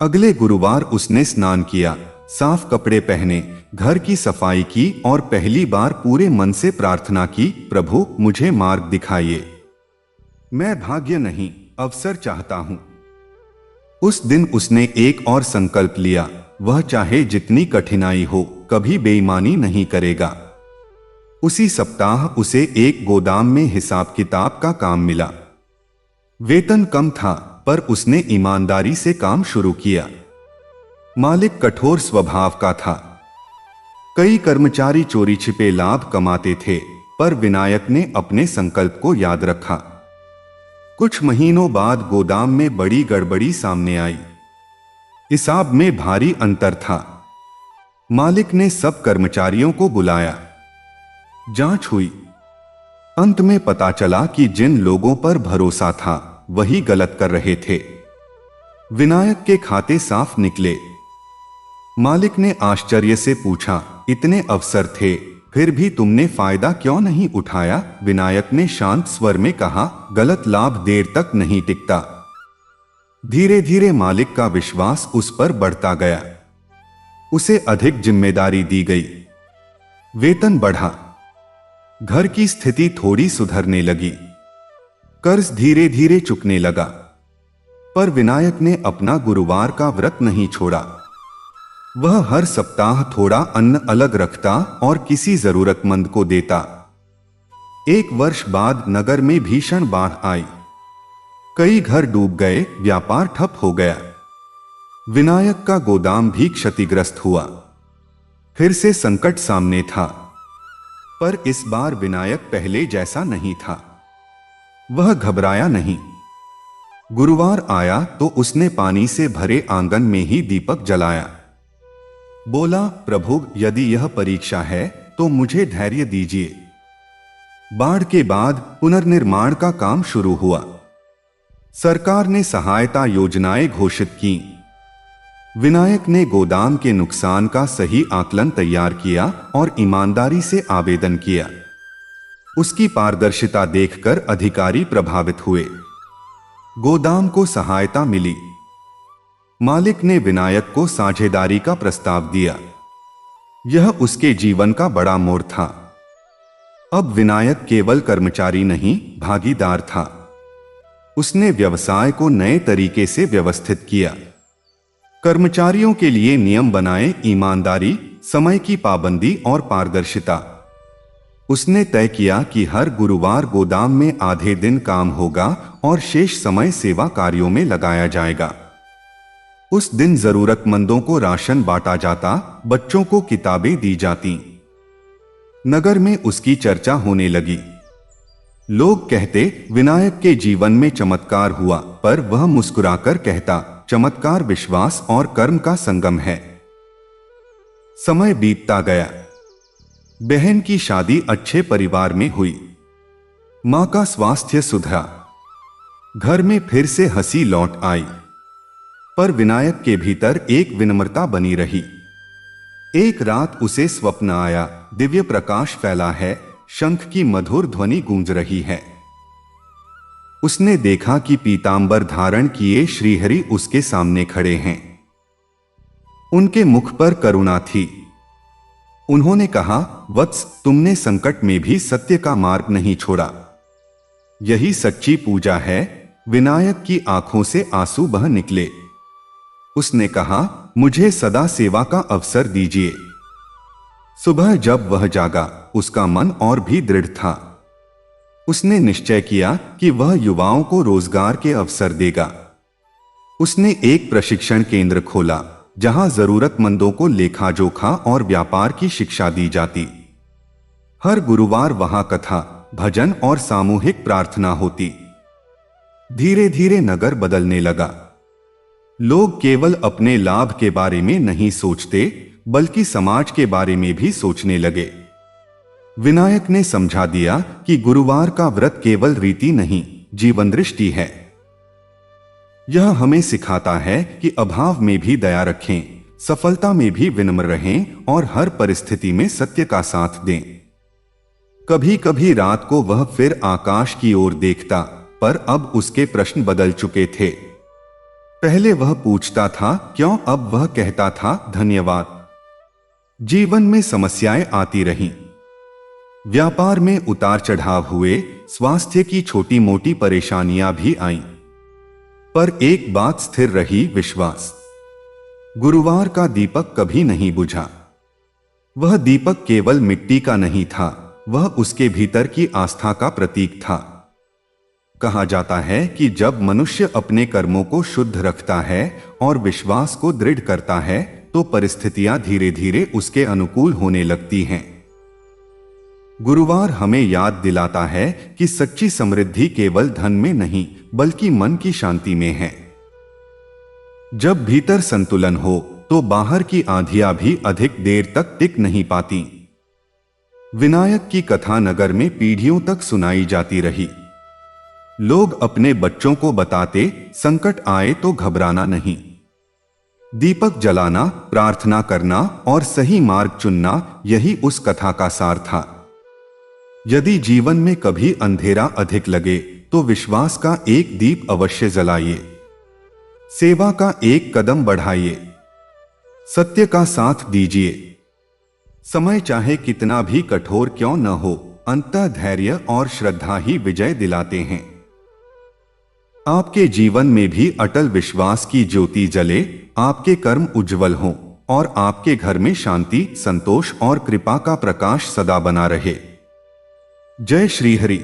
Speaker 1: अगले गुरुवार उसने स्नान किया, साफ कपड़े पहने, घर की सफाई की और पहली बार पूरे मन से प्रार्थना की, प्रभु मुझे मार्ग दिखाइए, मैं भाग्य नहीं अवसर चाहता हूं। उस दिन उसने एक और संकल्प लिया, वह चाहे जितनी कठिनाई हो कभी बेईमानी नहीं करेगा। उसी सप्ताह उसे एक गोदाम में हिसाब किताब का काम मिला। वेतन कम था पर उसने ईमानदारी से काम शुरू किया। मालिक कठोर स्वभाव का था। कई कर्मचारी चोरी छिपे लाभ कमाते थे, पर विनायक ने अपने संकल्प को याद रखा। कुछ महीनों बाद गोदाम में बड़ी गड़बड़ी सामने आई। हिसाब में भारी अंतर था। मालिक ने सब कर्मचारियों को बुलाया। जांच हुई। अंत में पता चला कि जिन लोगों पर भरोसा था वही गलत कर रहे थे। विनायक के खाते साफ निकले। मालिक ने आश्चर्य से पूछा, इतने अवसर थे फिर भी तुमने फायदा क्यों नहीं उठाया? विनायक ने शांत स्वर में कहा, गलत लाभ देर तक नहीं टिकता। धीरे धीरे मालिक का विश्वास उस पर बढ़ता गया। उसे अधिक जिम्मेदारी दी गई। वेतन बढ़ा। घर की स्थिति थोड़ी सुधरने लगी। कर्ज धीरे धीरे चुकने लगा। पर विनायक ने अपना गुरुवार का व्रत नहीं छोड़ा। वह हर सप्ताह थोड़ा अन्न अलग रखता और किसी जरूरतमंद को देता। एक वर्ष बाद नगर में भीषण बाढ़ आई। कई घर डूब गए, व्यापार ठप हो गया। विनायक का गोदाम भी क्षतिग्रस्त हुआ। फिर से संकट सामने था, पर इस बार विनायक पहले जैसा नहीं था। वह घबराया नहीं। गुरुवार आया तो उसने पानी से भरे आंगन में ही दीपक जलाया। बोला, प्रभु यदि यह परीक्षा है तो मुझे धैर्य दीजिए। बाढ़ के बाद पुनर्निर्माण का काम शुरू हुआ। सरकार ने सहायता योजनाएं घोषित की। विनायक ने गोदाम के नुकसान का सही आकलन तैयार किया और ईमानदारी से आवेदन किया। उसकी पारदर्शिता देखकर अधिकारी प्रभावित हुए। गोदाम को सहायता मिली। मालिक ने विनायक को साझेदारी का प्रस्ताव दिया। यह उसके जीवन का बड़ा मोड़ था। अब विनायक केवल कर्मचारी नहीं, भागीदार था। उसने व्यवसाय को नए तरीके से व्यवस्थित किया। कर्मचारियों के लिए नियम बनाए, ईमानदारी, समय की पाबंदी और पारदर्शिता। उसने तय किया कि हर गुरुवार गोदाम में आधे दिन काम होगा और शेष समय सेवा कार्यों में लगाया जाएगा। उस दिन जरूरतमंदों को राशन बांटा जाता, बच्चों को किताबें दी जाती। नगर में उसकी चर्चा होने लगी। लोग कहते, विनायक के जीवन में चमत्कार हुआ, पर वह मुस्कुराकर कहता, चमत्कार विश्वास और कर्म का संगम है। समय बीतता गया। बहन की शादी अच्छे परिवार में हुई। मां का स्वास्थ्य सुधरा। घर में फिर से हंसी लौट आई। पर विनायक के भीतर एक विनम्रता बनी रही। एक रात उसे स्वप्न आया, दिव्य प्रकाश फैला है, शंख की मधुर ध्वनि गूंज रही है। उसने देखा कि पीतांबर धारण किए श्रीहरि उसके सामने खड़े हैं। उनके मुख पर करुणा थी। उन्होंने कहा, वत्स, तुमने संकट में भी सत्य का मार्ग नहीं छोड़ा। यही सच्ची पूजा है। विनायक की आंखों से आंसू बह निकले। उसने कहा, मुझे सदा सेवा का अवसर दीजिए। सुबह जब वह जागा, उसका मन और भी दृढ़ था। उसने निश्चय किया कि वह युवाओं को रोजगार के अवसर देगा। उसने एक प्रशिक्षण केंद्र खोला, जहां जरूरतमंदों को लेखा जोखा और व्यापार की शिक्षा दी जाती। हर गुरुवार वहां कथा, भजन और सामूहिक प्रार्थना होती। धीरे धीरे नगर बदलने लगा। लोग केवल अपने लाभ के बारे में नहीं सोचते, बल्कि समाज के बारे में भी सोचने लगे। विनायक ने समझा दिया कि गुरुवार का व्रत केवल रीति नहीं, जीवन दृष्टि है। यह हमें सिखाता है कि अभाव में भी दया रखें, सफलता में भी विनम्र रहें और हर परिस्थिति में सत्य का साथ दें। कभी कभी रात को वह फिर आकाश की ओर देखता, पर अब उसके प्रश्न बदल चुके थे। पहले वह पूछता था क्यों, अब वह कहता था धन्यवाद। जीवन में समस्याएं आती रहीं, व्यापार में उतार चढ़ाव हुए, स्वास्थ्य की छोटी मोटी परेशानियां भी आईं, पर एक बात स्थिर रही, विश्वास। गुरुवार का दीपक कभी नहीं बुझा। वह दीपक केवल मिट्टी का नहीं था, वह उसके भीतर की आस्था का प्रतीक था। कहा जाता है कि जब मनुष्य अपने कर्मों को शुद्ध रखता है और विश्वास को दृढ़ करता है तो परिस्थितियां धीरे धीरे उसके अनुकूल होने लगती हैं। गुरुवार हमें याद दिलाता है कि सच्ची समृद्धि केवल धन में नहीं बल्कि मन की शांति में है। जब भीतर संतुलन हो तो बाहर की आंधियां भी अधिक देर तक टिक नहीं पाती। विनायक की कथा नगर में पीढ़ियों तक सुनाई जाती रही। लोग अपने बच्चों को बताते, संकट आए तो घबराना नहीं। दीपक जलाना, प्रार्थना करना और सही मार्ग चुनना, यही उस कथा का सार था। यदि जीवन में कभी अंधेरा अधिक लगे तो विश्वास का एक दीप अवश्य जलाइए, सेवा का एक कदम बढ़ाइए, सत्य का साथ दीजिए। समय चाहे कितना भी कठोर क्यों न हो, अंततः धैर्य और श्रद्धा ही विजय दिलाते हैं। आपके जीवन में भी अटल विश्वास की ज्योति जले, आपके कर्म उज्जवल हों और आपके घर में शांति, संतोष और कृपा का प्रकाश सदा बना रहे। जय श्री हरि।